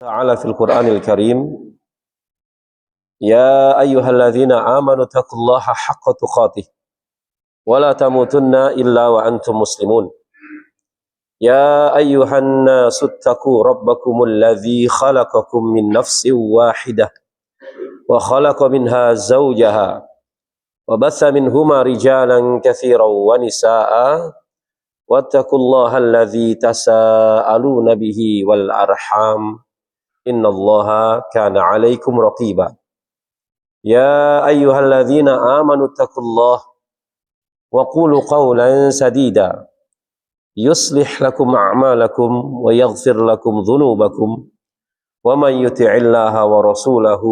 تعالى في القرآن الكريم يا أيها الذين آمنوا اتقوا الله حق تقاته ولا تموتن إلا وأنتم مسلمون يا أيها الناس اتقوا ربكم الذي خلقكم من نفس واحدة وخلق منها زوجها وبث منهما رجالا كثيرا ونساء واتقوا الله الذي تساءلون به والأرحام إن الله كان عليكم رقيبا يا أيها الذين آمنوا اتقوا الله وقولوا قولا سديدا يصلح لكم أعمالكم ويغفر لكم ذنوبكم ومن يطع الله ورسوله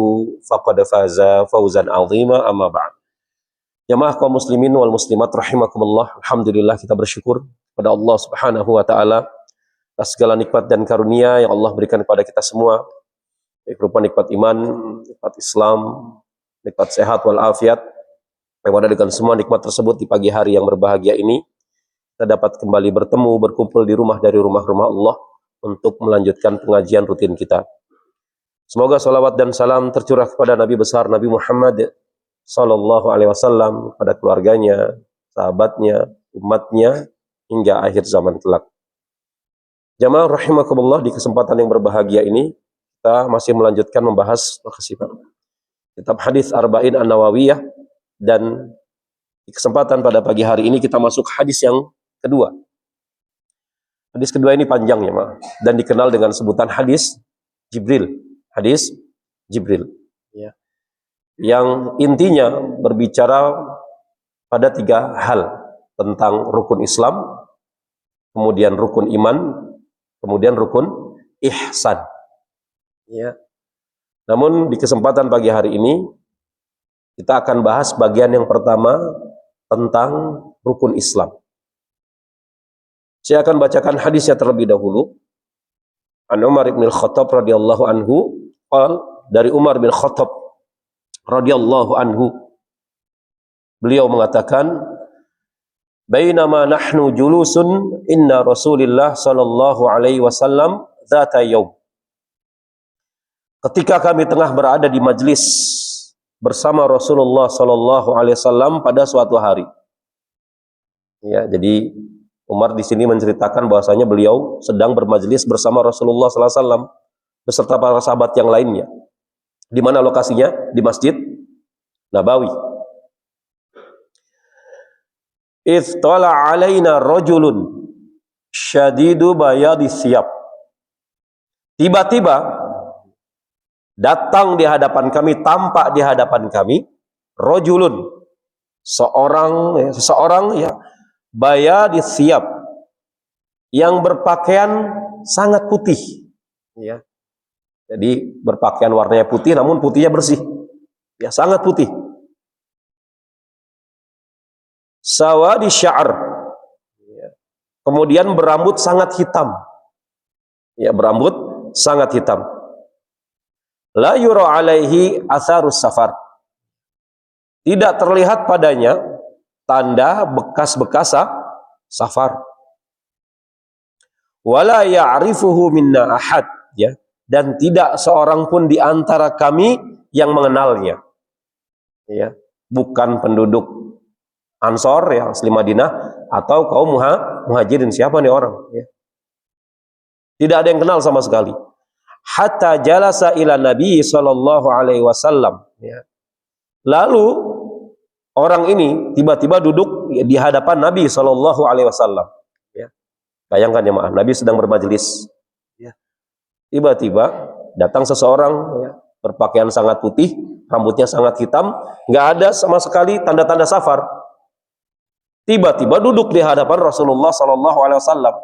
فقد فاز فوزا عظيما أما بعد. Jamaah kaum muslimin wal muslimat rahimakumullah. Alhamdulillah, kita bersyukur kepada Allah Subhanahu wa taala atas segala nikmat dan karunia yang Allah berikan kepada kita semua, berupa nikmat iman, nikmat Islam, nikmat sehat wal afiat. Pada dengan semua nikmat tersebut di pagi hari yang berbahagia ini, kita dapat kembali bertemu, berkumpul di rumah dari rumah-rumah Allah untuk melanjutkan pengajian rutin kita. Semoga salawat dan salam tercurah kepada Nabi besar Nabi Muhammad sallallahu alaihi wasallam, pada keluarganya, sahabatnya, umatnya hingga akhir zaman kelak. Jamaah rahimakumullah, di kesempatan yang berbahagia ini kita masih melanjutkan membahas kitab hadis Arba'in An-Nawawiyah, dan di kesempatan pada pagi hari ini kita masuk hadis yang kedua. Hadis kedua ini panjang ya, dan dikenal dengan sebutan hadis Jibril. Hadis Jibril. Ya. Yang intinya berbicara pada tiga hal, tentang rukun Islam, kemudian rukun iman, kemudian rukun ihsan. Ya. Namun di kesempatan pagi hari ini kita akan bahas bagian yang pertama tentang rukun Islam. Saya akan bacakan hadisnya terlebih dahulu. An Umar bin Khattab radhiyallahu anhu, dari Umar bin Khattab radhiyallahu anhu, beliau mengatakan, bainama nahnu julusun inna Rasulillah sallallahu alaihi wasallam dzata yaum. Ketika kami tengah berada di majlis bersama Rasulullah sallallahu alaihi wasallam pada suatu hari. Ya, jadi Umar di sini menceritakan bahwasanya beliau sedang bermajlis bersama Rasulullah sallallahu alaihi wasallam beserta para sahabat yang lainnya. Di mana lokasinya? Di Masjid Nabawi. Idh tala alaina rajulun syadidu bayadis siyab. Tiba-tiba datang di hadapan kami, tampak di hadapan kami, rajulun, seseorang ya, bayadis siyab, yang berpakaian sangat putih. Ya. Jadi berpakaian warnanya putih, namun putihnya bersih. Ya, sangat putih. Sawadi sya'r. Ya. Kemudian berambut sangat hitam. Ya, berambut sangat hitam. La yura alaihi atharus safar. Tidak terlihat padanya tanda bekas-bekas safar. Wala ya'rifuhu minna ahad. Ya. Dan tidak seorang pun di antara kami yang mengenalnya. Ya, bukan penduduk Ansor ya, asli Madinah, atau kaum muhajirin. Siapa nih orang? Ya. Tidak ada yang kenal sama sekali. Hatta jalasa ila Nabi sallallahu alaihi wasallam. Ya. Lalu orang ini tiba-tiba duduk di hadapan Nabi sallallahu alaihi wasallam. Ya. Bayangkan ya, Nabi sedang bermajelis. Tiba-tiba datang seseorang ya, berpakaian sangat putih, rambutnya sangat hitam, nggak ada sama sekali tanda-tanda safar. Tiba-tiba duduk di hadapan Rasulullah sallallahu alaihi wasallam.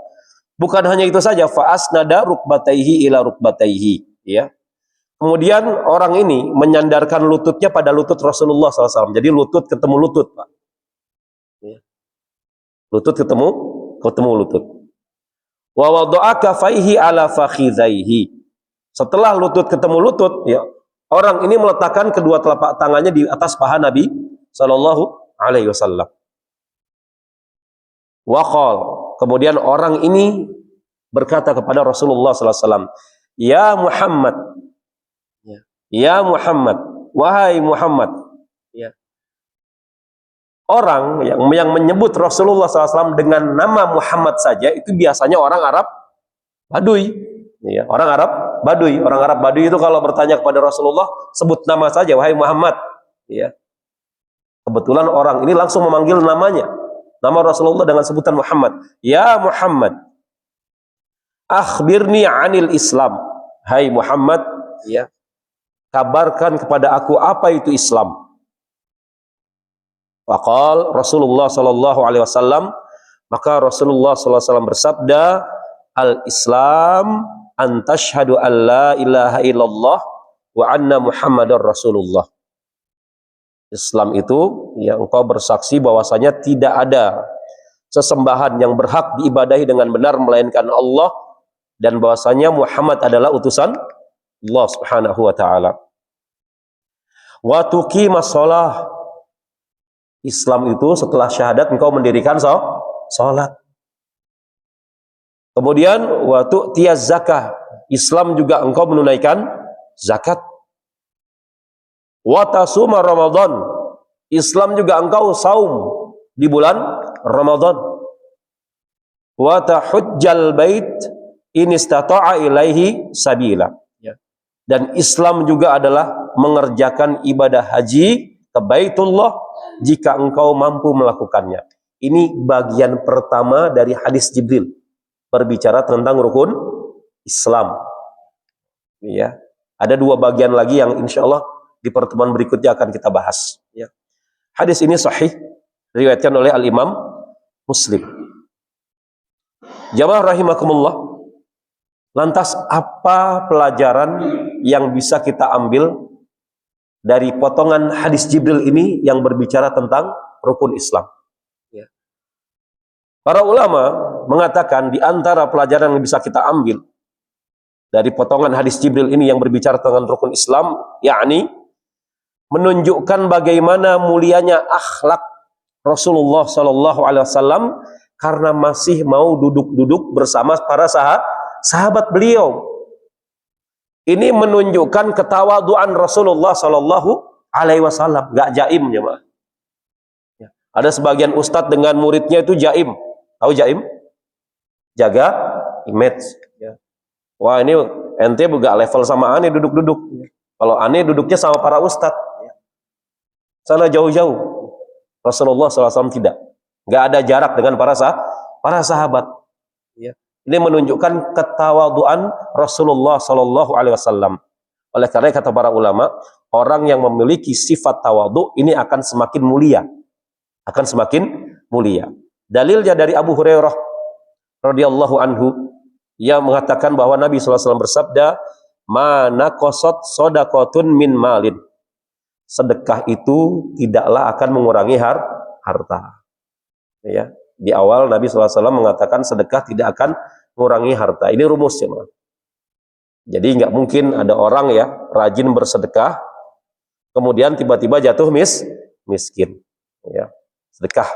Bukan hanya itu saja, fa'asnada rukbataihi ila rukbataihi. Ya. Kemudian orang ini menyandarkan lututnya pada lutut Rasulullah sallallahu alaihi wasallam. Jadi lutut ketemu lutut, Pak. Ya. Lutut ketemu lutut. Wa wada'a kafaihi ala fakhidhaihi. Setelah lutut ketemu lutut, ya, orang ini meletakkan kedua telapak tangannya di atas paha Nabi sallallahu alaihi wasallam. Wa qala, kemudian orang ini berkata kepada Rasulullah sallallahu alaihi wasallam, Ya Muhammad. Ya Muhammad. Wahai Muhammad. Orang yang menyebut Rasulullah SAW dengan nama Muhammad saja itu biasanya orang Arab Baduy. Ya, orang Arab Baduy. Orang Arab Baduy itu kalau bertanya kepada Rasulullah sebut nama saja, wahai Muhammad. Ya. Kebetulan orang ini langsung memanggil namanya, nama Rasulullah dengan sebutan Muhammad. Ya Muhammad, akhbirni anil Islam. Hai Muhammad, ya, kabarkan kepada aku apa itu Islam. Faqal Rasulullah sallallahu alaihi wasallam, maka Rasulullah sallallahu alaihi wasallam bersabda, al-Islam an tashhadu an la ilaha illallah wa anna Muhammadar Rasulullah. Islam itu ya engkau bersaksi bahwasanya tidak ada sesembahan yang berhak diibadahi dengan benar melainkan Allah, dan bahwasanya Muhammad adalah utusan Allah Subhanahu wa taala. Wa tuqimas shalah. Islam itu setelah syahadat engkau mendirikan salat. Kemudian wa tu'tiyaz zakah. Islam juga engkau menunaikan zakat. Wa tasuma Ramadan. Islam juga engkau saum di bulan Ramadan. Wa tahujjal bait in istata'a ilaihi sabila. Dan Islam juga adalah mengerjakan ibadah haji ke Baitullah jika engkau mampu melakukannya. Ini bagian pertama dari hadis Jibril berbicara tentang rukun Islam. Ya, ada dua bagian lagi yang insya Allah di pertemuan berikutnya akan kita bahas. Ya. Hadis ini sahih, diriwayatkan oleh Al-Imam Muslim. Jamaah rahimakumullah. Lantas apa pelajaran yang bisa kita ambil dari potongan hadis Jibril ini yang berbicara tentang rukun Islam? Ya. Para ulama mengatakan di antara pelajaran yang bisa kita ambil dari potongan hadis Jibril ini yang berbicara tentang rukun Islam, yakni menunjukkan bagaimana mulianya akhlak Rasulullah SAW karena masih mau duduk-duduk bersama para sahabat beliau. Ini menunjukkan ketawaduan Rasulullah SAW, nggak jaim ya, Pak. Ya. Ada sebagian ustadz dengan muridnya itu jaim. Tahu jaim? Jaga image. Ya. Wah, ini ente juga level sama aneh duduk-duduk. Kalau aneh duduknya sama para ustadz. Sana jauh-jauh. Rasulullah SAW tidak. Nggak ada jarak dengan para sahabat. Ya. Ini menunjukkan ketawaduan Rasulullah SAW. Oleh karena kata para ulama, orang yang memiliki sifat tawadu ini akan semakin mulia. Akan semakin mulia. Dalilnya dari Abu Hurairah radhiyallahu anhu yang mengatakan bahwa Nabi SAW bersabda, "Ma naqasat shadaqatun min malin." Sedekah itu tidaklah akan mengurangi harta. Ya, di awal Nabi SAW mengatakan sedekah tidak akan mengurangi harta. Ini rumus ya, Ma. Jadi nggak mungkin ada orang ya rajin bersedekah, kemudian tiba-tiba jatuh miskin. Ya, sedekah.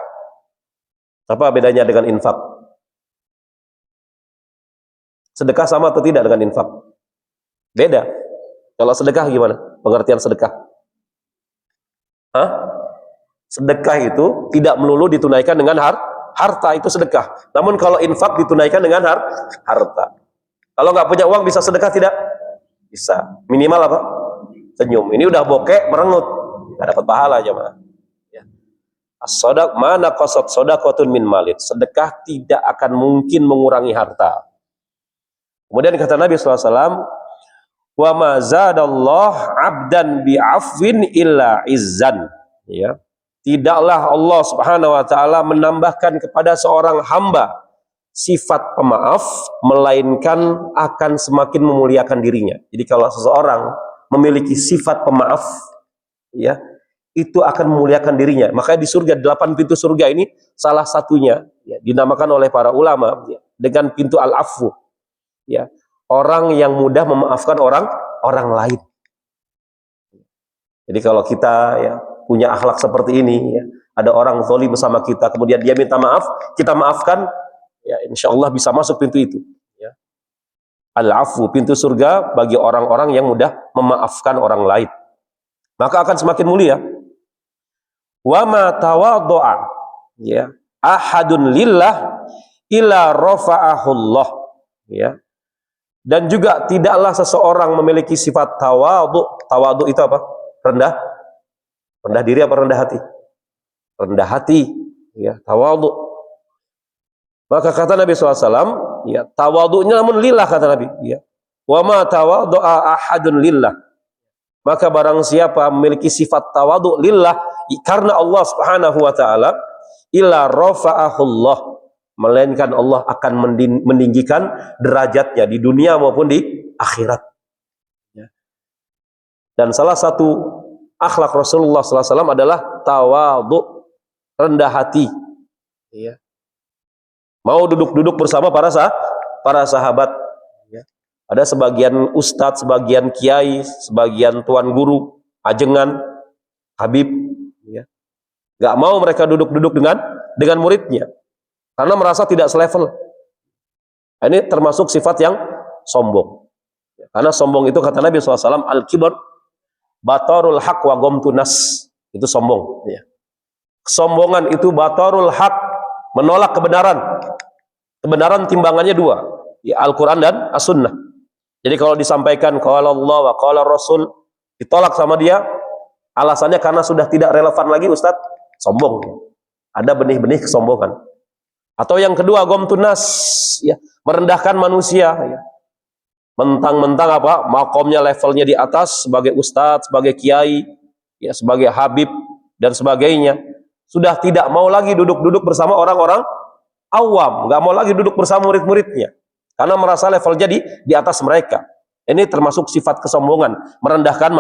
Apa bedanya dengan infak? Sedekah sama atau tidak dengan infak? Beda. Kalau sedekah gimana? Pengertian sedekah? Hah? Sedekah itu tidak melulu ditunaikan dengan harta, itu sedekah. Namun kalau infak ditunaikan dengan harta. Kalau nggak punya uang bisa sedekah tidak? Bisa. Minimal apa? Senyum. Ini udah bokek merengut, nggak dapat pahala aja, mah. Ya. As-shadaq mana qasat shadaqatun min malin. Sedekah tidak akan mungkin mengurangi harta. Kemudian kata Nabi SAW, wa ma zadallah abdan bi'afwin illa izzan. Ya. Tidaklah Allah Subhanahu wa taala menambahkan kepada seorang hamba sifat pemaaf melainkan akan semakin memuliakan dirinya. Jadi kalau seseorang memiliki sifat pemaaf, ya, itu akan memuliakan dirinya. Makanya di surga 8 pintu surga ini salah satunya ya, dinamakan oleh para ulama ya, dengan pintu al-afwu. Ya, orang yang mudah memaafkan orang lain. Jadi kalau kita ya punya akhlak seperti ini, ya, ada orang zalim bersama kita, kemudian dia minta maaf, kita maafkan, ya insya Allah bisa masuk pintu itu. Ya. Al-afu, pintu surga bagi orang-orang yang mudah memaafkan orang lain. Maka akan semakin mulia. Wa ma tawaddu'a, ya, ahadun lillah illa rafa'ahullah, ya. Dan juga tidaklah seseorang memiliki sifat tawadhu. Tawadhu itu apa? Rendah. Rendah diri apa rendah hati? Rendah hati, ya, tawadhu. Maka kata Nabi SAW, ya, tawadhu'nya namun lillah, kata Nabi, ya. Wa ma tawaddu'a ahadun lillah. Maka barang siapa memiliki sifat tawadhu lillah karena Allah Subhanahu wa taala, illa rafa'ahullah, melainkan Allah akan meninggikan derajatnya di dunia maupun di akhirat. Dan salah satu akhlak Rasulullah SAW adalah tawadhu, rendah hati. Mau duduk-duduk bersama para sahabat. Ada sebagian ustadz, sebagian kiai, sebagian tuan guru, ajengan, habib, nggak mau mereka duduk-duduk dengan muridnya karena merasa tidak selevel. Ini termasuk sifat yang sombong. Karena sombong itu kata Nabi SAW, al-kibar batarul haq wa ghamtun nas. Itu sombong. Kesombongan itu batarul haq, menolak kebenaran. Kebenaran timbangannya dua, Al-Quran dan As-Sunnah. Jadi kalau disampaikan qala Allah wa qala Rasul, ditolak sama dia, alasannya karena sudah tidak relevan lagi, Ustadz, sombong. Ada benih-benih kesombongan. Atau yang kedua, ghamtun nas, ya, merendahkan manusia, ya. Mentang-mentang apa? Makomnya, levelnya di atas sebagai ustadz, sebagai kiai, ya, sebagai habib dan sebagainya. Sudah tidak mau lagi duduk-duduk bersama orang-orang awam, nggak mau lagi duduk bersama murid-muridnya karena merasa levelnya di atas mereka. Ini termasuk sifat kesombongan, merendahkan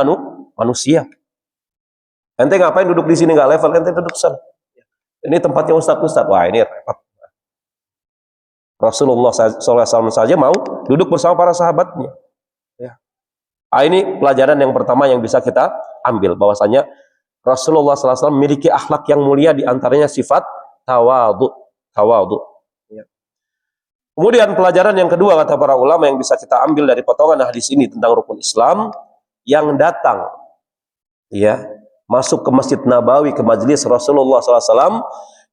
manusia. Ente ngapain duduk di sini, nggak level, ente duduk sana. Ini tempatnya ustadz. Wah, ini repot. Rasulullah SAW saja mau duduk bersama para sahabatnya. Ini pelajaran yang pertama yang bisa kita ambil, bahwasanya Rasulullah SAW memiliki akhlak yang mulia, diantaranya sifat tawadhu. Kemudian pelajaran yang kedua kata para ulama yang bisa kita ambil dari potongan hadis ini tentang rukun Islam, yang datang, ya, masuk ke Masjid Nabawi, ke majelis Rasulullah SAW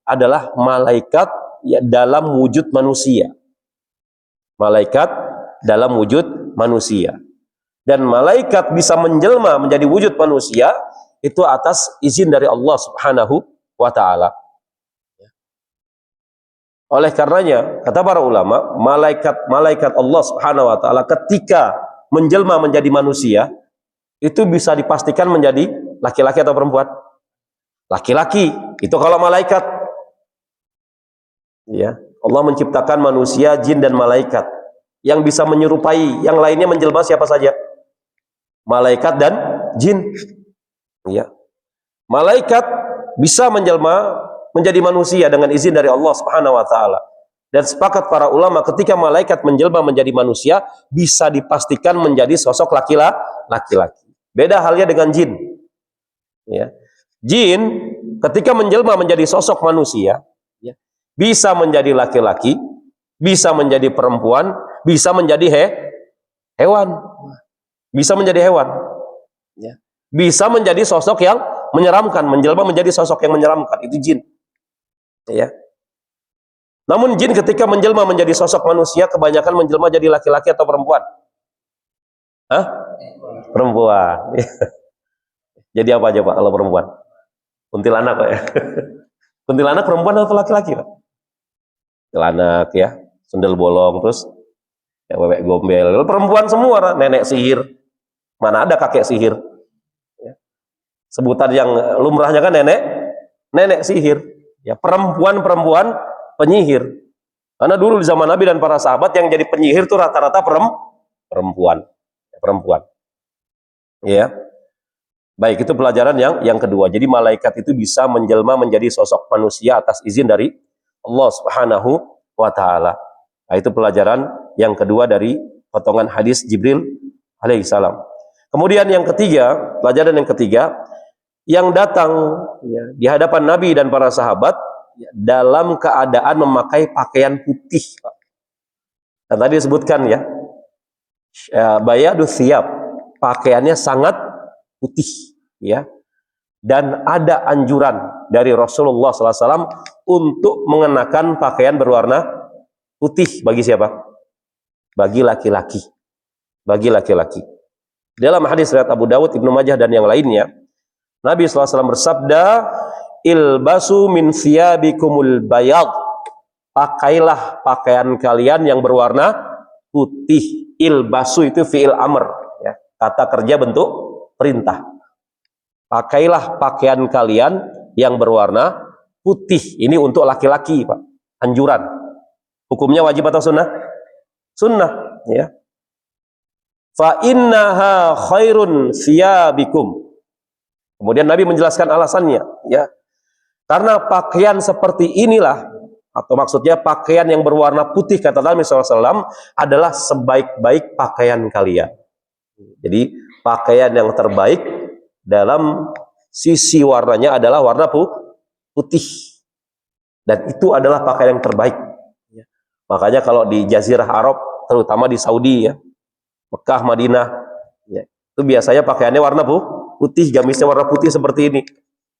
adalah malaikat, ya, dalam wujud manusia. Malaikat dalam wujud manusia. Dan malaikat bisa menjelma menjadi wujud manusia itu atas izin dari Allah Subhanahu wa taala. Oleh karenanya, kata para ulama, malaikat Allah Subhanahu wa taala ketika menjelma menjadi manusia itu bisa dipastikan menjadi laki-laki atau perempuan? Laki-laki. Itu kalau malaikat. Ya, Allah menciptakan manusia, jin dan malaikat yang bisa menyerupai yang lainnya menjelma siapa saja? Malaikat dan jin. Ya. Malaikat bisa menjelma menjadi manusia dengan izin dari Allah Subhanahu wa taala. Dan sepakat para ulama ketika malaikat menjelma menjadi manusia bisa dipastikan menjadi sosok laki-laki. Beda halnya dengan jin. Ya. Jin ketika menjelma menjadi sosok manusia, ya, bisa menjadi laki-laki, bisa menjadi perempuan, bisa menjadi hewan. Bisa menjadi hewan. Ya. Bisa menjadi sosok yang menyeramkan, menjelma menjadi sosok yang menyeramkan, itu jin. Ya. Namun jin ketika menjelma menjadi sosok manusia kebanyakan menjelma jadi laki-laki atau perempuan? Perempuan. Jadi apa aja Pak kalau perempuan? Kuntilanak Pak ya. Kuntilanak perempuan atau laki-laki Pak? Kuntilanak ya, sundel bolong, terus ya bebek gombel. Perempuan semua, nenek sihir. Mana ada kakek sihir? Ya. Sebutan yang lumrahnya kan nenek sihir. Ya, perempuan penyihir. Karena dulu di zaman Nabi dan para sahabat yang jadi penyihir itu rata-rata perempuan. Ya. Baik, itu pelajaran yang kedua. Jadi malaikat itu bisa menjelma menjadi sosok manusia atas izin dari Allah Subhanahu wa taala. Nah, itu pelajaran yang kedua dari potongan hadis Jibril alaihissalam. Kemudian yang ketiga, pelajaran yang ketiga, yang datang, ya, di hadapan Nabi dan para sahabat, ya, dalam keadaan memakai pakaian putih, Pak. Dan tadi disebutkan ya, bayadu thiyab, pakaiannya sangat putih, ya. Dan ada anjuran dari Rasulullah SAW untuk mengenakan pakaian berwarna putih bagi siapa? Bagi laki-laki. Bagi laki-laki. Dalam hadis riwayat Abu Dawud, Ibnu Majah dan yang lainnya, Nabi SAW bersabda, ilbasu min thiyabikumul bayad, pakailah pakaian kalian yang berwarna putih. Ilbasu itu fi'il amr, ya. Kata kerja bentuk perintah. Pakailah pakaian kalian yang berwarna putih. Ini untuk laki-laki, Pak. Anjuran. Hukumnya wajib atau sunnah? Sunnah, ya. Fa innaha khairun thiyabikum. Kemudian Nabi menjelaskan alasannya, ya. Karena pakaian seperti inilah, atau maksudnya pakaian yang berwarna putih, kata Nabi SAW, adalah sebaik-baik pakaian kalian. Jadi pakaian yang terbaik dalam sisi warnanya adalah warna putih. Dan itu adalah pakaian yang terbaik. Makanya kalau di Jazirah Arab, terutama di Saudi, ya, Mekah, Madinah, ya, itu biasanya pakaiannya warna putih, gamisnya warna putih seperti ini,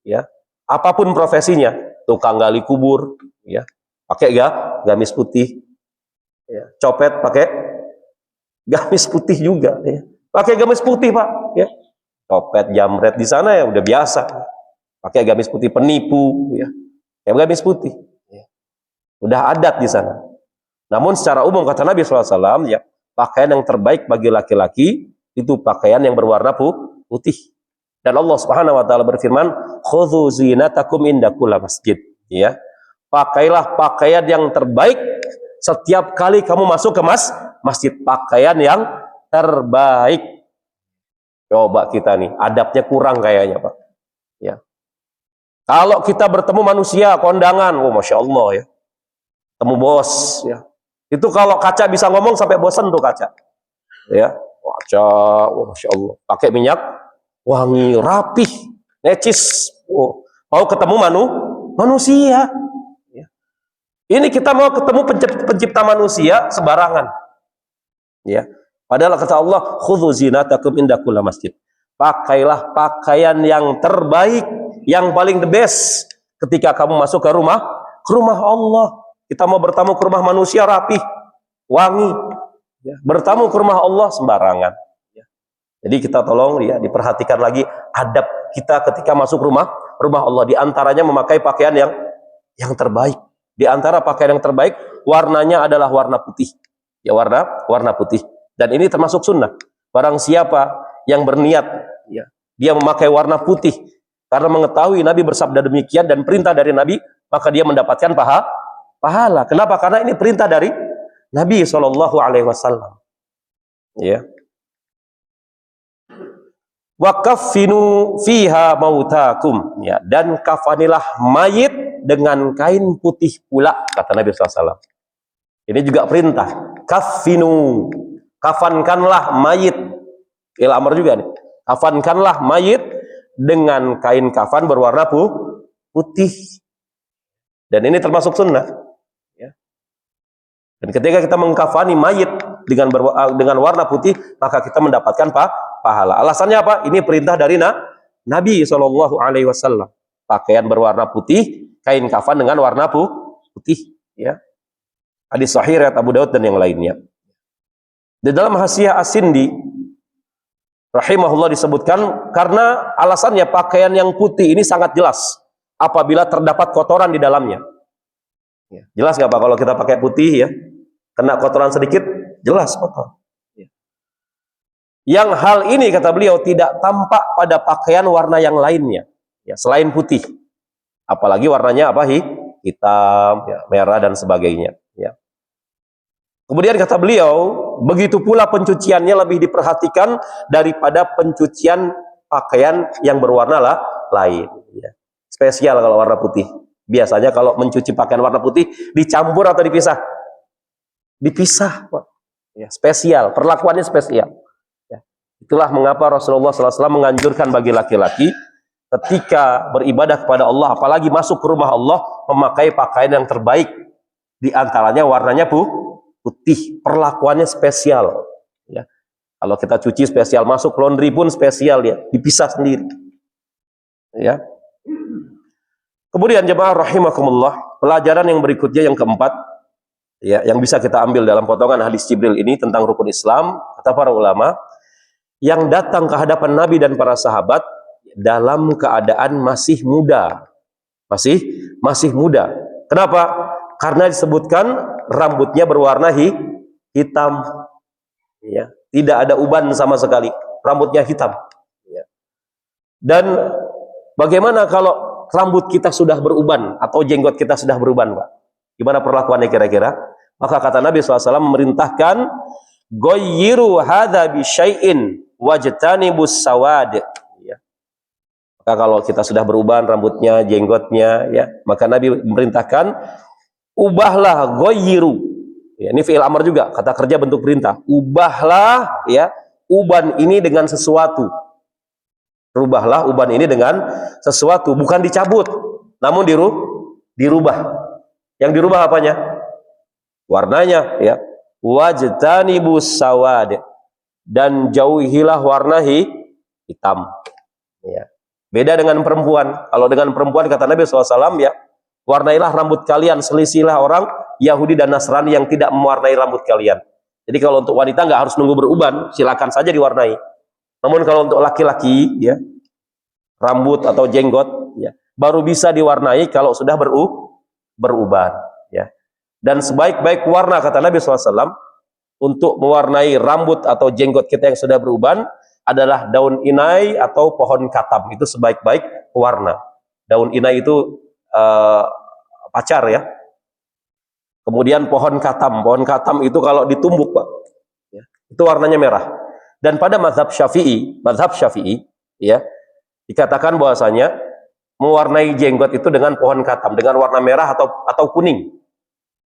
ya. Apapun profesinya, tukang gali kubur, ya, pakai gamis putih, ya. Copet pakai gamis putih juga, ya. Pakai gamis putih, Pak, ya. Copet, jamret di sana ya udah biasa, pakai gamis putih. Penipu, ya, gamis putih, ya. Udah adat di sana. Namun secara umum kata Nabi SAW, ya, pakaian yang terbaik bagi laki-laki itu pakaian yang berwarna putih. Dan Allah Subhanahu wa taala berfirman, "Khudzu zinatakum inda kulli masjid." Ya. Pakailah pakaian yang terbaik setiap kali kamu masuk ke masjid, pakaian yang terbaik. Coba kita nih, adabnya kurang kayaknya, Pak. Ya. Kalau kita bertemu manusia kondangan, oh Masya Allah, ya. Temu bos, ya. Itu kalau kaca bisa ngomong sampai bosan tuh kaca. Ya, kaca, oh Masya Allah. Pakai minyak wangi, rapih, necis. Oh, mau ketemu manusia. Ya. Ini kita mau ketemu pencipta manusia sembarangan. Ya. Padahal kata Allah, khudzu zinatakum inda kulli masjid. Pakailah pakaian yang terbaik, yang paling the best ketika kamu masuk ke rumah Allah. Kita mau bertamu ke rumah manusia rapih, wangi. Ya. Bertamu ke rumah Allah sembarangan. Jadi kita tolong, ya, diperhatikan lagi adab kita ketika masuk rumah Allah. Di antaranya memakai pakaian yang terbaik. Di antara pakaian yang terbaik warnanya adalah warna putih. Ya, warna putih. Dan ini termasuk sunnah. Barang siapa yang berniat, ya, dia memakai warna putih karena mengetahui Nabi bersabda demikian dan perintah dari Nabi, maka dia mendapatkan pahala. Kenapa? Karena ini perintah dari Nabi SAW. Ya. Wa kaffinu fiha mautakum, ya, dan kafanilah mayit dengan kain putih pula, kata Nabi SAW. Ini juga perintah. Kaffinu, kafankanlah mayit. Amr juga nih. Kafankanlah mayit dengan kain kafan berwarna putih. Dan ini termasuk sunnah. Ya. Dan ketika kita mengkafani mayit dengan warna putih, maka kita mendapatkan pahala. Alasannya apa? Ini perintah dari Nabi SAW. Pakaian berwarna putih, kain kafan dengan warna putih. Ya. Hadis sahih riwayat Abu Dawud dan yang lainnya. Di dalam Hasyiah As-Sindi, rahimahullah, disebutkan karena alasannya pakaian yang putih ini sangat jelas apabila terdapat kotoran di dalamnya. Ya. Jelas nggak Pak kalau kita pakai putih, ya? Kena kotoran sedikit, jelas kotor. Yang hal ini kata beliau tidak tampak pada pakaian warna yang lainnya, ya, selain putih. Apalagi warnanya apa? Hitam, ya, merah dan sebagainya. Ya. Kemudian kata beliau, begitu pula pencuciannya lebih diperhatikan daripada pencucian pakaian yang berwarna lain. Ya. Spesial kalau warna putih. Biasanya kalau mencuci pakaian warna putih dicampur atau dipisah? Dipisah, Pak. Ya, spesial, perlakuannya spesial. Itulah mengapa Rasulullah SAW menganjurkan bagi laki-laki ketika beribadah kepada Allah, apalagi masuk ke rumah Allah, memakai pakaian yang terbaik. Di antaranya warnanya putih, perlakuannya spesial. Ya. Kalau kita cuci spesial, masuk laundry pun spesial ya, dipisah sendiri. Ya. Kemudian jemaah rahimakumullah, pelajaran yang berikutnya yang keempat, ya, yang bisa kita ambil dalam potongan hadis Jibril ini tentang rukun Islam, kata para ulama, yang datang ke hadapan Nabi dan para sahabat dalam keadaan masih muda. Masih muda. Kenapa? Karena disebutkan rambutnya berwarna hitam. Ya, tidak ada uban sama sekali. Rambutnya hitam. Ya. Dan bagaimana kalau rambut kita sudah beruban atau jenggot kita sudah beruban, Pak? Gimana perlakuannya kira-kira? Maka kata Nabi SAW memerintahkan, "Goyiru hadha bisyai'in wajtanibus sawad." Ya. Maka kalau kita sudah beruban rambutnya, jenggotnya, ya, maka Nabi memerintahkan, ubahlah, goyiru. Ya, ini fi'il amr juga, kata kerja bentuk perintah. Ubahlah, ya, uban ini dengan sesuatu. Rubahlah uban ini dengan sesuatu, bukan dicabut, namun dirubah. Yang dirubah apanya? Warnanya, ya. Wajtanibus sawad, dan jauhilah warna hitam. Ya. Beda dengan perempuan. Kalau dengan perempuan kata Nabi SAW, ya, warnailah rambut kalian, selisilah orang Yahudi dan Nasrani yang tidak mewarnai rambut kalian. Jadi kalau untuk wanita nggak harus nunggu beruban, silakan saja diwarnai. Namun kalau untuk laki-laki, ya, rambut atau jenggot, ya, baru bisa diwarnai kalau sudah beruban. Ya. Dan sebaik-baik warna kata Nabi SAW untuk mewarnai rambut atau jenggot kita yang sudah beruban adalah daun inai atau pohon katam. Itu sebaik-baik warna. Daun inai itu pacar, ya. Kemudian pohon katam itu kalau ditumbuk, Pak, ya, itu warnanya merah. Dan pada mazhab Syafi'i, ya, dikatakan bahwasanya mewarnai jenggot itu dengan pohon katam dengan warna merah atau kuning.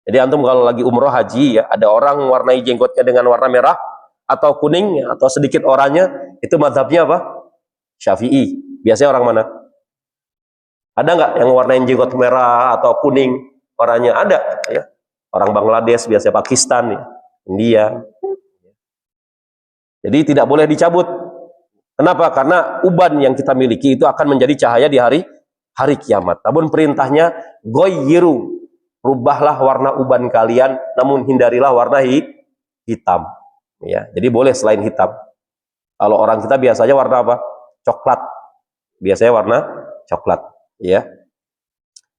Jadi antum kalau lagi umroh haji, ya, ada orang mewarnai jenggotnya dengan warna merah atau kuning, ya, atau sedikit oranye, itu mazhabnya apa? Syafi'i. Biasanya orang mana? Ada nggak yang warnain jenggot merah atau kuning, oranye? Ada, ya. Orang Bangladesh, biasanya Pakistan, ya, India. Jadi tidak boleh dicabut. Kenapa? Karena uban yang kita miliki itu akan menjadi cahaya di hari kiamat. Namun perintahnya, goyiru, rubahlah warna uban kalian, namun hindarilah warna hitam. Ya, jadi boleh selain hitam. Kalau orang kita biasanya warna apa? Coklat. Biasanya warna coklat. Ya.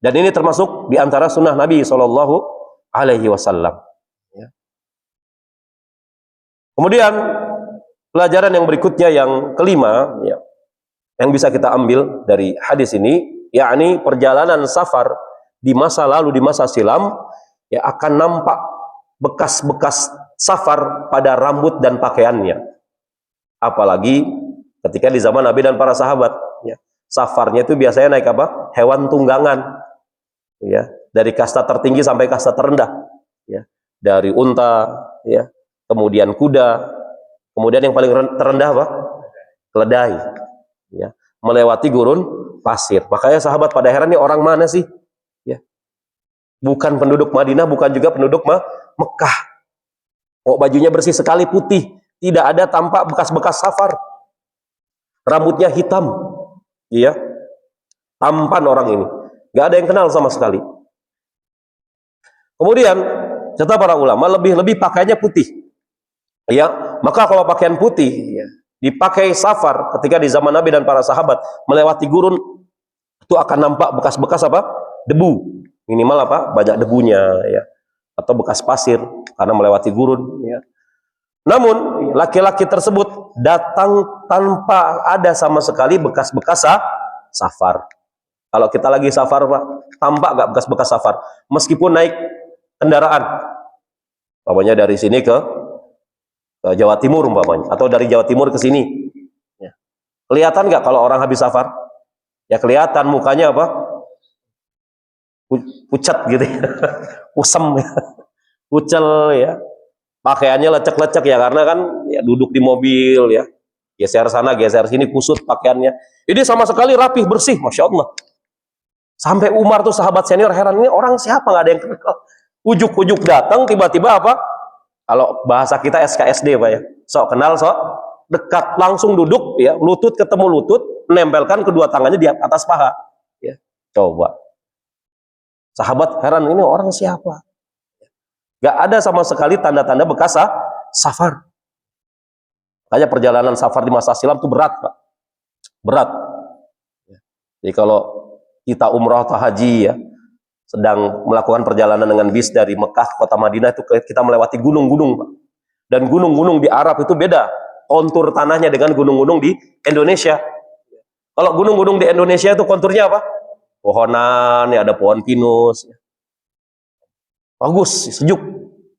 Dan ini termasuk di antara sunnah Nabi SAW. Ya. Kemudian pelajaran yang berikutnya yang kelima, ya, yang bisa kita ambil dari hadis ini, yakni perjalanan safar di masa lalu, di masa silam, ya, akan nampak bekas-bekas safar pada rambut dan pakaiannya. Apalagi ketika di zaman Nabi dan para sahabat, ya, safarnya itu biasanya naik apa? Hewan tunggangan, ya, dari kasta tertinggi sampai kasta terendah, ya, dari unta, ya, kemudian kuda, kemudian yang paling terendah apa? Keledai, ya, melewati gurun pasir. Makanya sahabat pada heran, ini orang mana sih? Ya, bukan penduduk Madinah, bukan juga penduduk Mekah. Oh, bajunya bersih sekali, putih, tidak ada tampak bekas-bekas safar. Rambutnya hitam, ya, tampan orang ini, nggak ada yang kenal sama sekali. Kemudian kata para ulama, lebih-lebih pakaiannya putih. Ya, maka kalau pakaian putih, ya, dipakai safar ketika di zaman Nabi dan para sahabat melewati gurun, itu akan nampak bekas-bekas apa? Debu. Minimal apa? Banyak debunya, ya. Atau bekas pasir karena melewati gurun, ya. Namun laki-laki tersebut datang tanpa ada sama sekali bekas-bekas safar. Kalau kita lagi safar, Pak, tampak nggak bekas-bekas safar? Meskipun naik kendaraan, umpamanya dari sini ke Jawa Timur, umpamanya, atau dari Jawa Timur ke sini, ya. Kelihatan nggak kalau orang habis safar? Ya kelihatan, mukanya apa? Pucat gitu, ya. Usem, ya. Pucel, ya. Pakaiannya lecek-lecek, ya, karena kan, ya, duduk di mobil, ya, geser sana geser sini, kusut pakaiannya. Ini sama sekali rapih, bersih, Masya Allah. Sampai Umar tuh sahabat senior heran, ini orang siapa, nggak ada yang kenal. Ujuk-ujuk datang, tiba-tiba apa? Kalau bahasa kita SKSD Pak ya. Sok kenal, sok dekat, langsung duduk ya, lutut ketemu lutut, menempelkan kedua tangannya di atas paha. Ya. Coba. Sahabat heran, ini orang siapa? Gak ada sama sekali tanda-tanda bekas safar. Makanya perjalanan safar di masa silam itu berat Pak. Berat. Jadi kalau kita umrah atau haji ya, sedang melakukan perjalanan dengan bis dari Mekah ke kota Madinah, itu kita melewati gunung-gunung Pak. Dan gunung-gunung di Arab itu beda kontur tanahnya dengan gunung-gunung di Indonesia. Kalau gunung-gunung di Indonesia itu konturnya apa? Pohonan, ya ada pohon pinus. Bagus, sejuk,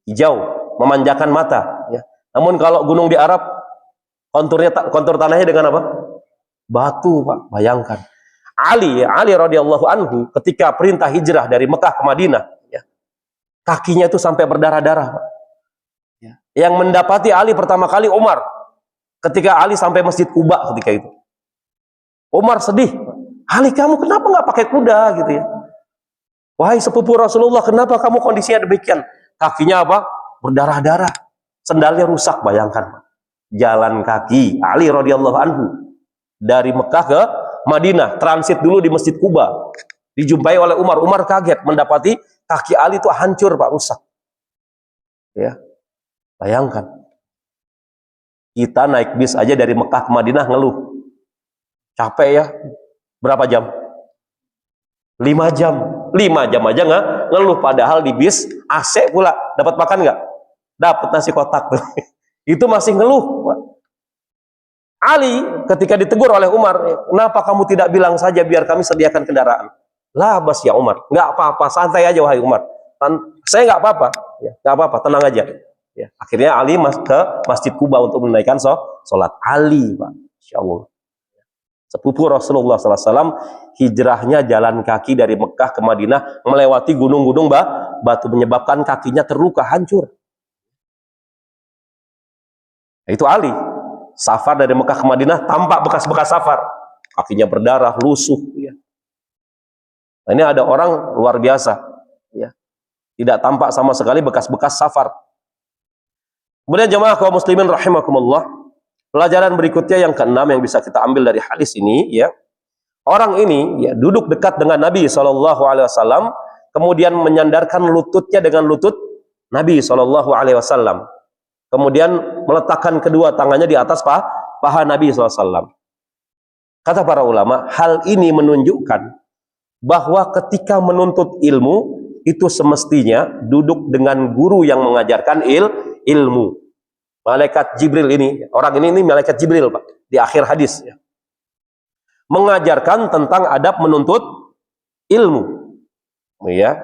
hijau, memanjakan mata. Ya. Namun kalau gunung di Arab, kontur tanahnya dengan apa? Batu Pak, bayangkan. Ali radhiyallahu anhu ketika perintah hijrah dari Mekah ke Madinah, ya, kakinya itu sampai berdarah-darah. Ya. Yang mendapati Ali pertama kali Umar, ketika Ali sampai Masjid Kuba ketika itu. Umar sedih. Ali, kamu kenapa nggak pakai kuda gitu ya? Wahai sepupu Rasulullah, kenapa kamu kondisinya demikian? Kakinya apa? Berdarah-darah. Sendalnya rusak, bayangkan. Jalan kaki Ali radhiyallahu anhu dari Mekah ke Madinah, transit dulu di Masjid Kuba. Dijumpai oleh Umar. Umar kaget mendapati kaki Ali itu hancur Pak, rusak. Ya. Bayangkan. Kita naik bis aja dari Mekah ke Madinah ngeluh. Capek ya. Berapa jam? 5 jam. 5 jam aja ngeluh, padahal di bis AC pula. Dapat makan nggak? Dapat nasi kotak. Itu masih ngeluh Pak. Ali ketika ditegur oleh Umar, kenapa kamu tidak bilang saja biar kami sediakan kendaraan? Lah bas ya Umar, nggak apa-apa, santai aja wahai Umar. Saya nggak apa-apa, ya, nggak apa-apa, tenang aja. Ya. Akhirnya Ali ke Masjid Kuba untuk menunaikan sholat. Ali Pak, Insya Allah. Sepupu Rasulullah SAW, hijrahnya jalan kaki dari Mekah ke Madinah, melewati gunung-gunung batu, menyebabkan kakinya terluka, hancur. Itu Ali. Safar dari Mekah ke Madinah tampak bekas-bekas safar, kakinya berdarah, lusuh. Ya. Nah, ini ada orang luar biasa, ya. Tidak tampak sama sekali bekas-bekas safar. Kemudian jemaah kaum muslimin rahimakumullah, pelajaran berikutnya yang keenam yang bisa kita ambil dari hadis ini, ya, orang ini ya duduk dekat dengan Nabi SAW, kemudian menyandarkan lututnya dengan lutut Nabi SAW. Kemudian meletakkan kedua tangannya di atas paha Nabi SAW. Kata para ulama, hal ini menunjukkan bahwa ketika menuntut ilmu, itu semestinya duduk dengan guru yang mengajarkan ilmu. Malaikat Jibril ini, orang ini malaikat Jibril Pak, di akhir hadis. Ya. Mengajarkan tentang adab menuntut ilmu. Ya,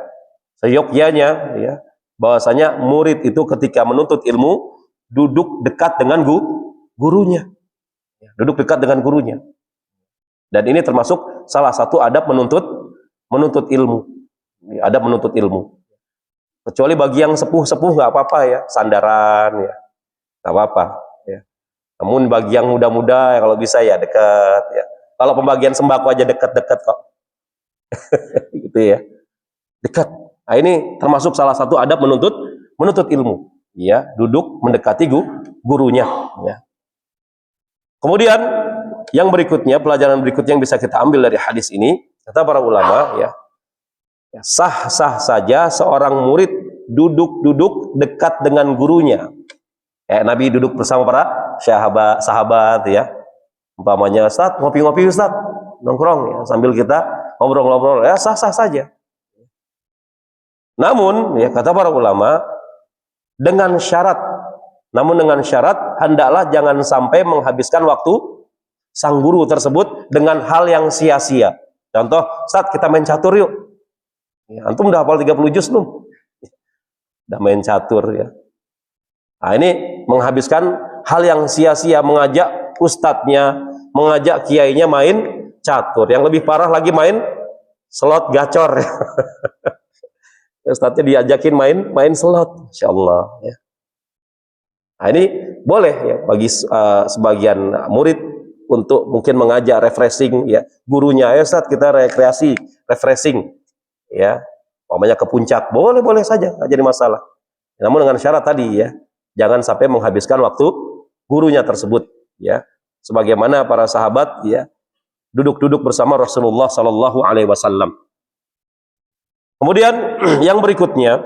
seyogyanya, ya, bahwasanya murid itu ketika menuntut ilmu, duduk dekat dengan gurunya. Duduk dekat dengan gurunya. Dan ini termasuk salah satu adab menuntut ilmu. Adab menuntut ilmu. Kecuali bagi yang sepuh-sepuh nggak apa-apa ya, sandaran ya, nggak apa-apa. Ya. Namun bagi yang muda-muda ya, kalau bisa ya dekat. Ya. Kalau pembagian sembako aja dekat-dekat kok. Gitu ya, dekat. Nah, ini termasuk salah satu adab menuntut ilmu. Ya, duduk mendekati gurunya. Ya. Kemudian yang berikutnya, pelajaran berikutnya yang bisa kita ambil dari hadis ini, kata para ulama, ya, sah-sah saja seorang murid duduk dekat dengan gurunya. Nabi duduk bersama para sahabat, ya. Umpamanya, Ustaz, ngopi-ngopi Ustaz, nongkrong ya, sambil kita ngobrol-ngobrol, ya sah-sah saja. Namun, ya kata para ulama, dengan syarat hendaklah jangan sampai menghabiskan waktu sang guru tersebut dengan hal yang sia-sia. Contoh, Ustaz, kita main catur yuk. Ya, antum udah hafal 30 juz belum? Udah main catur ya. Nah, ini menghabiskan hal yang sia-sia, mengajak ustadznya, mengajak kiainya main catur. Yang lebih parah lagi main slot gacor. Ustadznya diajakin main slot, insyaallah ya. Nah, ini boleh ya bagi sebagian murid untuk mungkin mengajak refreshing ya gurunya, ya Ustaz kita rekreasi, refreshing ya, umpamanya ke puncak, boleh saja, nggak jadi masalah. Namun dengan syarat tadi ya, jangan sampai menghabiskan waktu gurunya tersebut, ya. Sebagaimana para sahabat, ya, duduk-duduk bersama Rasulullah Sallallahu Alaihi Wasallam. Kemudian yang berikutnya,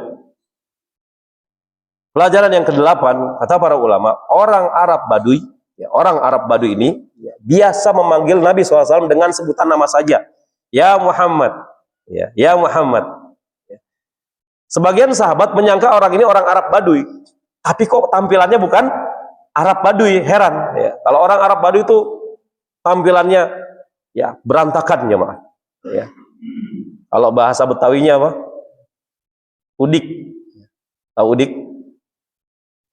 pelajaran yang ke-8, kata para ulama, orang Arab Baduy, ya, orang Arab Baduy ini, ya, biasa memanggil Nabi SAW dengan sebutan nama saja, ya Muhammad, ya Muhammad. Ya. Sebagian sahabat menyangka orang ini orang Arab Baduy, tapi kok tampilannya bukan Arab Baduy, heran. Ya. Kalau orang Arab Baduy itu tampilannya, ya, berantakan, ya, Mas. Ya. Kalau bahasa Betawinya apa? Udik. Tahu udik?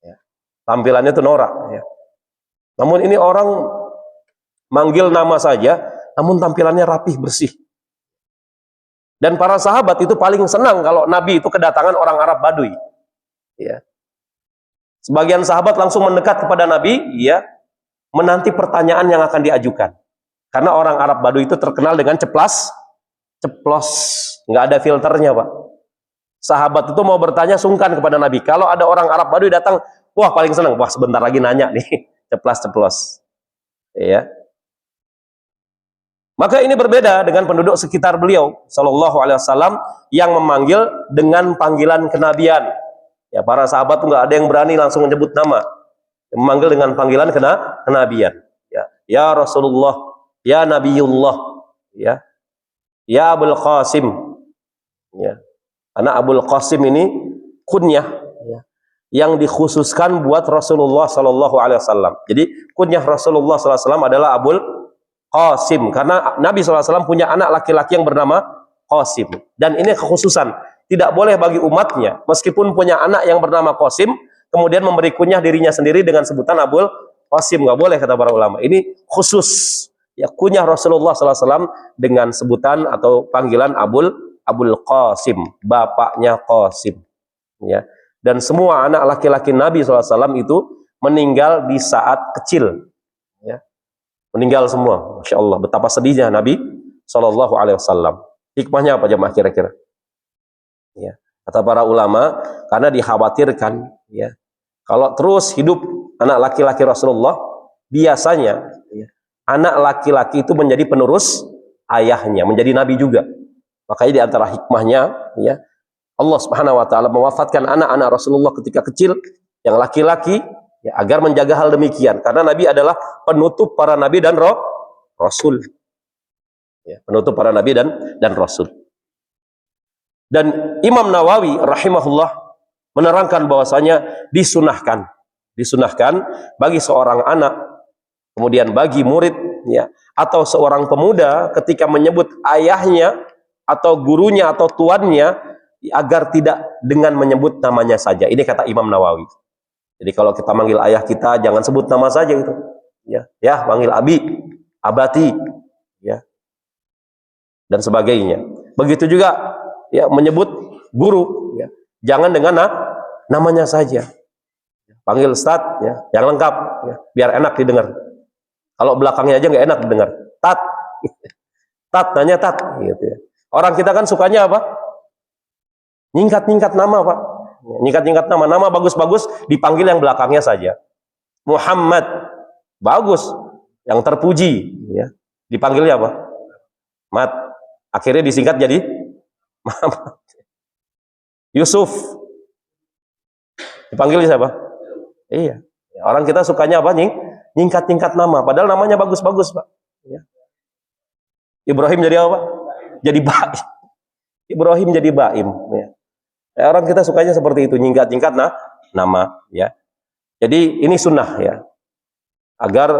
Ya. Tampilannya itu norak. Ya. Namun ini orang manggil nama saja, namun tampilannya rapih, bersih. Dan para sahabat itu paling senang kalau Nabi itu kedatangan orang Arab Baduy. Ya. Sebagian sahabat langsung mendekat kepada Nabi, ya, menanti pertanyaan yang akan diajukan. Karena orang Arab Baduy itu terkenal dengan ceplos, nggak ada filternya, Pak. Sahabat itu mau bertanya sungkan kepada Nabi. Kalau ada orang Arab Baduy datang, wah paling senang, wah sebentar lagi nanya nih, ceplos. Ya. Maka ini berbeda dengan penduduk sekitar beliau Sallallahu Alaihi Wasallam yang memanggil dengan panggilan kenabian. Ya, para sahabat tuh nggak ada yang berani langsung menyebut nama, memanggil dengan panggilan kenabian. Ya Rasulullah, ya Nabiullah, ya Abul Qasim. Ya. Karena Abul Qasim ini kunyah, ya, yang dikhususkan buat Rasulullah Sallallahu Alaihi Wasallam. Jadi kunyah Rasulullah Sallallahu Alaihi Wasallam adalah Abul Qasim, karena Nabi SAW punya anak laki-laki yang bernama Qasim, dan ini kekhususan, tidak boleh bagi umatnya meskipun punya anak yang bernama Qasim kemudian memberi kunyah dirinya sendiri dengan sebutan Abul Qasim, nggak boleh, kata para ulama. Ini khusus, ya, kunyah Rasulullah SAW dengan sebutan atau panggilan Abul Qasim, bapaknya Qasim, ya. Dan semua anak laki-laki Nabi SAW itu meninggal di saat kecil, ya. Meninggal semua, Masya Allah. Betapa sedihnya Nabi Sallallahu Alaihi Wasallam. Hikmahnya apa jemaah kira-kira? Ya, kata para ulama, karena dikhawatirkan, ya, kalau terus hidup anak laki-laki Rasulullah, biasanya, ya, anak laki-laki itu menjadi penerus ayahnya, menjadi nabi juga. Makanya di antara hikmahnya, ya, Allah Subhanahu Wa Taala mewafatkan anak-anak Rasulullah ketika kecil, yang laki-laki, ya, agar menjaga hal demikian, karena Nabi adalah penutup para nabi dan rasul, ya, penutup para nabi dan rasul. Dan Imam Nawawi rahimahullah menerangkan bahwasanya disunahkan bagi seorang anak, kemudian bagi murid, ya, atau seorang pemuda ketika menyebut ayahnya atau gurunya atau tuannya, agar tidak dengan menyebut namanya saja. Ini kata Imam Nawawi. Jadi kalau kita manggil ayah kita, jangan sebut nama saja gitu. Ya, panggil abi, abati, ya, dan sebagainya. Begitu juga, ya, menyebut guru, ya, jangan dengan namanya saja. Panggil Ustaz, ya, yang lengkap, ya, biar enak didengar. Kalau belakangnya aja nggak enak didengar. Tat, nanya tat, gitu ya. Orang kita kan sukanya apa? Nyingkat nama, Pak. Nyingkat nama bagus-bagus dipanggil yang belakangnya saja. Muhammad, bagus, yang terpuji, ya, dipanggilnya apa? Mat, akhirnya disingkat jadi Muhammad. Yusuf, dipanggil siapa? Iya, orang kita sukanya apa? Nyingkat nama, padahal namanya bagus-bagus, Pak. Ya. Ibrahim jadi apa? Jadi Baim. Ibrahim jadi Baim, ya. Orang kita sukanya seperti itu, nyingkat nama, ya. Jadi ini sunnah, ya, agar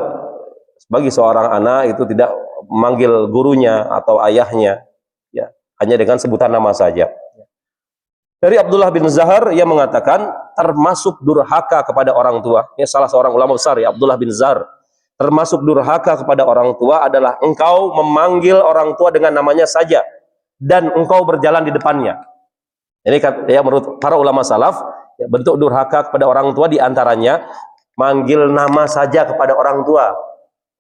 bagi seorang anak itu tidak memanggil gurunya atau ayahnya, ya, hanya dengan sebutan nama saja. Dari Abdullah bin Zahar, ia mengatakan termasuk durhaka kepada orang tua. Ini salah seorang ulama besar, ya, Abdullah bin Zahar. Termasuk durhaka kepada orang tua adalah engkau memanggil orang tua dengan namanya saja dan engkau berjalan di depannya. Ini, ya, menurut para ulama salaf, ya, bentuk durhaka kepada orang tua diantaranya manggil nama saja kepada orang tua,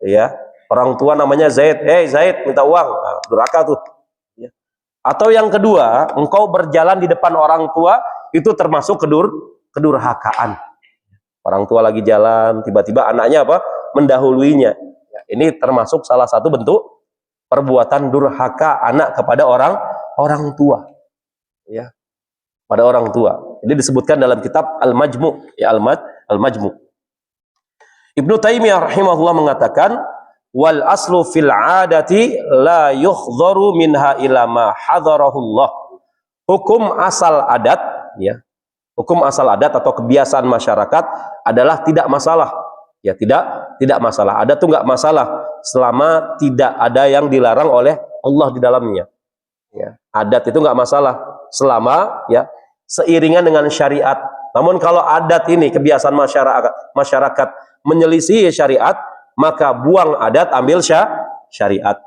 ya. Orang tua namanya Zaid, Zaid minta uang, nah, durhaka tuh, ya. Atau yang kedua, engkau berjalan di depan orang tua, itu termasuk kedurhakaan. Orang tua lagi jalan, tiba-tiba anaknya apa? Mendahuluinya. Ya, ini termasuk salah satu bentuk perbuatan durhaka anak kepada orang tua. Ya, pada orang tua. Ini disebutkan dalam kitab Al-Majmu', ya Al-Majmu'. Ibnu Taimiyah rahimahullah mengatakan, wal aslu fil 'adati la yuhdharu minha ila ma hadarahullah. Hukum asal adat, ya. Hukum asal adat atau kebiasaan masyarakat adalah tidak masalah. Ya, tidak masalah. Adat itu enggak masalah selama tidak ada yang dilarang oleh Allah di dalamnya. Ya, adat itu enggak masalah selama ya seiringan dengan syariat. Namun kalau adat ini kebiasaan masyarakat menyelisih syariat, maka buang adat ambil syariat.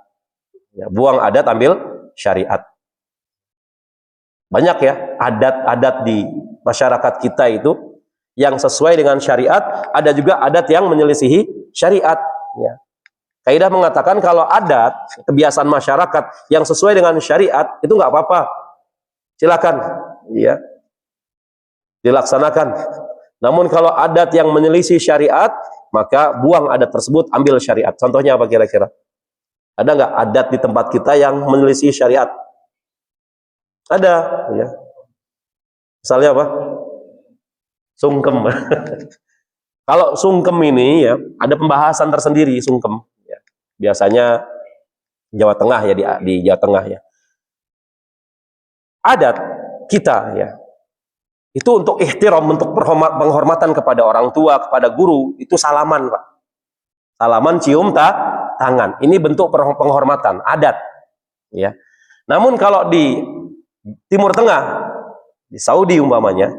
Ya, buang adat ambil syariat. Banyak ya adat-adat di masyarakat kita itu yang sesuai dengan syariat, ada juga adat yang menyelisihi syariat. Ya. Kaidah mengatakan kalau adat kebiasaan masyarakat yang sesuai dengan syariat itu nggak apa-apa, silakan, ya, dilaksanakan. Namun kalau adat yang menyelisih syariat, maka buang adat tersebut, ambil syariat. Contohnya apa kira-kira? Ada nggak adat di tempat kita yang menyelisih syariat? Ada, ya. Misalnya apa? Sungkem. Kalau sungkem ini ya ada pembahasan tersendiri sungkem. Ya. Biasanya Jawa Tengah ya di Jawa Tengah ya. Adat kita ya itu untuk ihtiram, untuk penghormatan kepada orang tua, kepada guru, itu salaman, Pak. Salaman, cium tangan. Ini bentuk penghormatan, adat. Ya. Namun kalau di Timur Tengah, di Saudi umpamanya,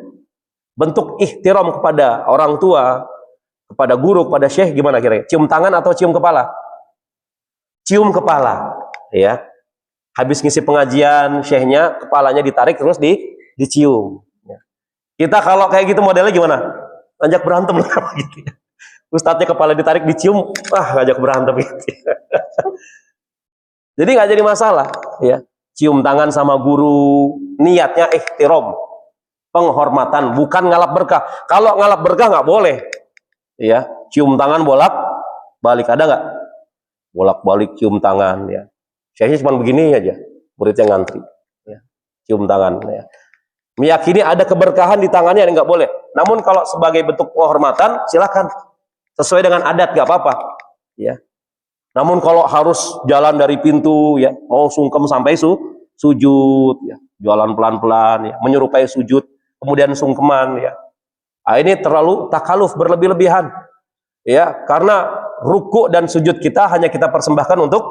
bentuk ihtiram kepada orang tua, kepada guru, kepada syekh gimana kira-kira? Cium tangan atau cium kepala? Cium kepala, ya. Habis ngisi pengajian, syekhnya kepalanya ditarik terus dicium. Ya. Kita kalau kayak gitu modelnya gimana? Ngajak berantem lah gitu. Ustadznya kepala ditarik dicium, ngajak berantem gitu. Jadi nggak jadi masalah, ya. Cium tangan sama guru, niatnya ihtiram, penghormatan, bukan ngalap berkah. Kalau ngalap berkah nggak boleh, ya. Cium tangan bolak-balik, ada nggak? Bolak-balik cium tangan, ya. Syekhnya cuma begini aja, muridnya ngantri, ya. Cium tangan, ya. Meyakini ada keberkahan di tangannya, nggak boleh. Namun kalau sebagai bentuk penghormatan, silakan. Sesuai dengan adat, nggak apa-apa, ya. Namun kalau harus jalan dari pintu, ya, mau sungkem sampai sujud, ya, jalan pelan-pelan, ya, menyerupai sujud, kemudian sungkeman, ya. Nah, ini terlalu takaluf, berlebih-lebihan, ya, karena ruku dan sujud kita hanya kita persembahkan untuk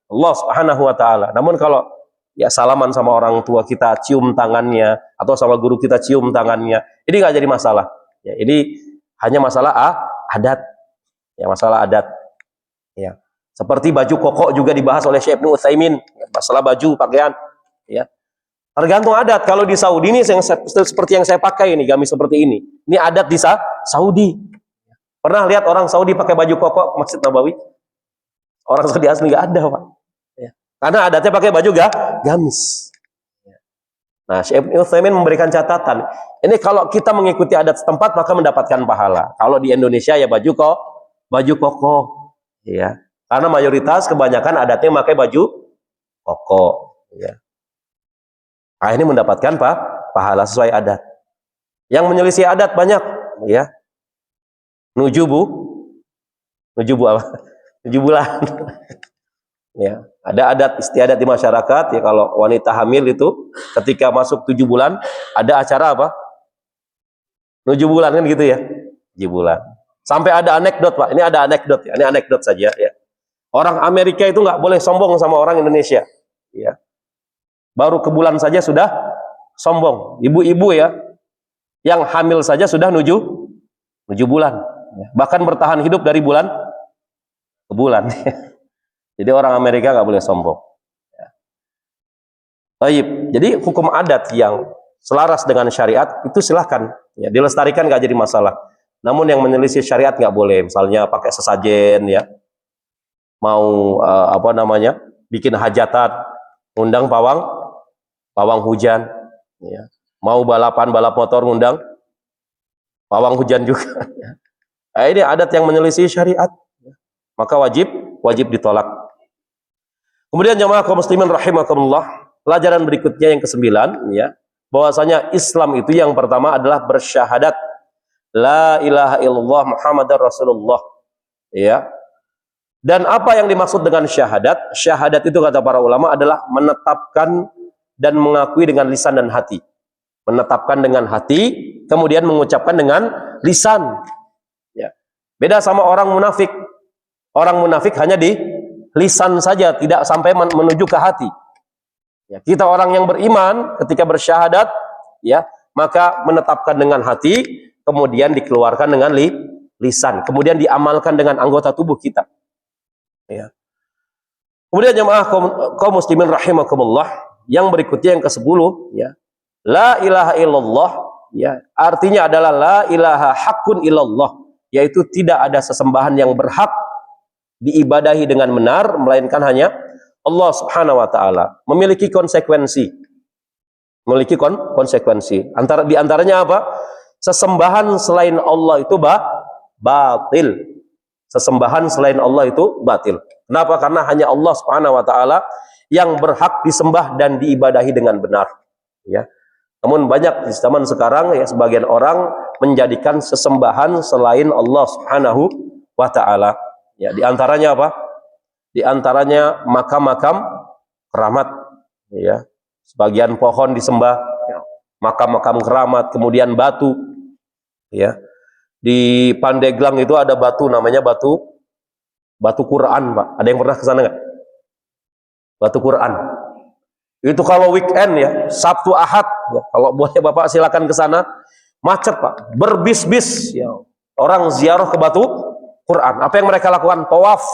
Allah Subhanahu wa taala. Namun kalau ya salaman sama orang tua kita, cium tangannya, atau sama guru kita cium tangannya, ini nggak jadi masalah. Ya, ini hanya masalah adat, ya, masalah adat, ya. Seperti baju koko juga dibahas oleh Syekh Ibnu Utsaimin, masalah baju pakaian, ya. Tergantung adat. Kalau di Saudi ini seperti yang saya pakai ini, gamis seperti ini. Ini adat di Saudi. Pernah lihat orang Saudi pakai baju koko ke Masjid Nabawi? Orang Saudi asli nggak ada, Pak. Ya. Karena adatnya pakai baju gamis. Nah, Syekh Ibnu Utsaimin memberikan catatan. Ini kalau kita mengikuti adat setempat maka mendapatkan pahala. Kalau di Indonesia ya baju koko, ya. Karena mayoritas kebanyakan adatnya pakai baju koko, ya. Nah, ini mendapatkan pahala sesuai adat. Yang menyelisih adat banyak, ya. Nujubu apa? 7 bulan. Ya, ada adat istiadat di masyarakat, ya, kalau wanita hamil itu ketika masuk 7 bulan ada acara apa? 7 bulan kan gitu ya. 7 bulan. Sampai ada anekdot, Pak. Ini ada anekdot ya. Ini anekdot saja, ya. Orang Amerika itu nggak boleh sombong sama orang Indonesia, ya. Baru ke bulan saja sudah sombong. Ibu-ibu ya, yang hamil saja sudah 7 bulan. Bahkan bertahan hidup dari bulan ke bulan. Jadi orang Amerika nggak boleh sombong. Ya. Baik. Jadi hukum adat yang selaras dengan syariat itu silahkan, ya, dilestarikan, nggak jadi masalah. Namun yang menyelisih syariat nggak boleh. Misalnya pakai sesajen, ya. Mau bikin hajatan, undang pawang hujan, ya. Mau balap motor, undang pawang hujan juga. Nah, ini adat yang menyelisih syariat, maka wajib ditolak. Kemudian jamaah kaum muslimin rahimakumullah, pelajaran berikutnya yang ke-9 ya, bahwasanya Islam itu yang pertama adalah bersyahadat la ilaha illallah Muhammadar Rasulullah ya. Dan apa yang dimaksud dengan syahadat? Syahadat itu kata para ulama adalah menetapkan dan mengakui dengan lisan dan hati. Menetapkan dengan hati, kemudian mengucapkan dengan lisan. Ya. Beda sama orang munafik. Orang munafik hanya di lisan saja, tidak sampai menuju ke hati. Ya. Kita orang yang beriman ketika bersyahadat, ya, maka menetapkan dengan hati, kemudian dikeluarkan dengan lisan, kemudian diamalkan dengan anggota tubuh kita. Ya. Kemudian jemaah kaum muslimin rahimakumullah, yang berikutnya yang ke-10 ya. La ilaha illallah ya, artinya adalah la ilaha haqqun illallah, yaitu tidak ada sesembahan yang berhak diibadahi dengan benar melainkan hanya Allah Subhanahu wa taala. Memiliki konsekuensi. Memiliki konsekuensi. Di antaranya apa? Sesembahan selain Allah itu batil. Sesembahan selain Allah itu batil. Kenapa? Karena hanya Allah Subhanahu wa taala yang berhak disembah dan diibadahi dengan benar. Ya. Namun banyak di zaman sekarang ya, sebagian orang menjadikan sesembahan selain Allah Subhanahu wa taala. Ya, di antaranya apa? Di antaranya makam-makam keramat, ya. Sebagian pohon disembah, ya. Makam-makam keramat, kemudian batu, ya. Di Pandeglang itu ada batu namanya batu Quran, Pak. Ada yang pernah ke sana nggak? Batu Quran. Itu kalau weekend ya, Sabtu Ahad, ya, kalau boleh Bapak silakan ke sana. Macet, Pak. Berbis-bis, ya. Orang ziarah ke batu Quran. Apa yang mereka lakukan? Tawaf.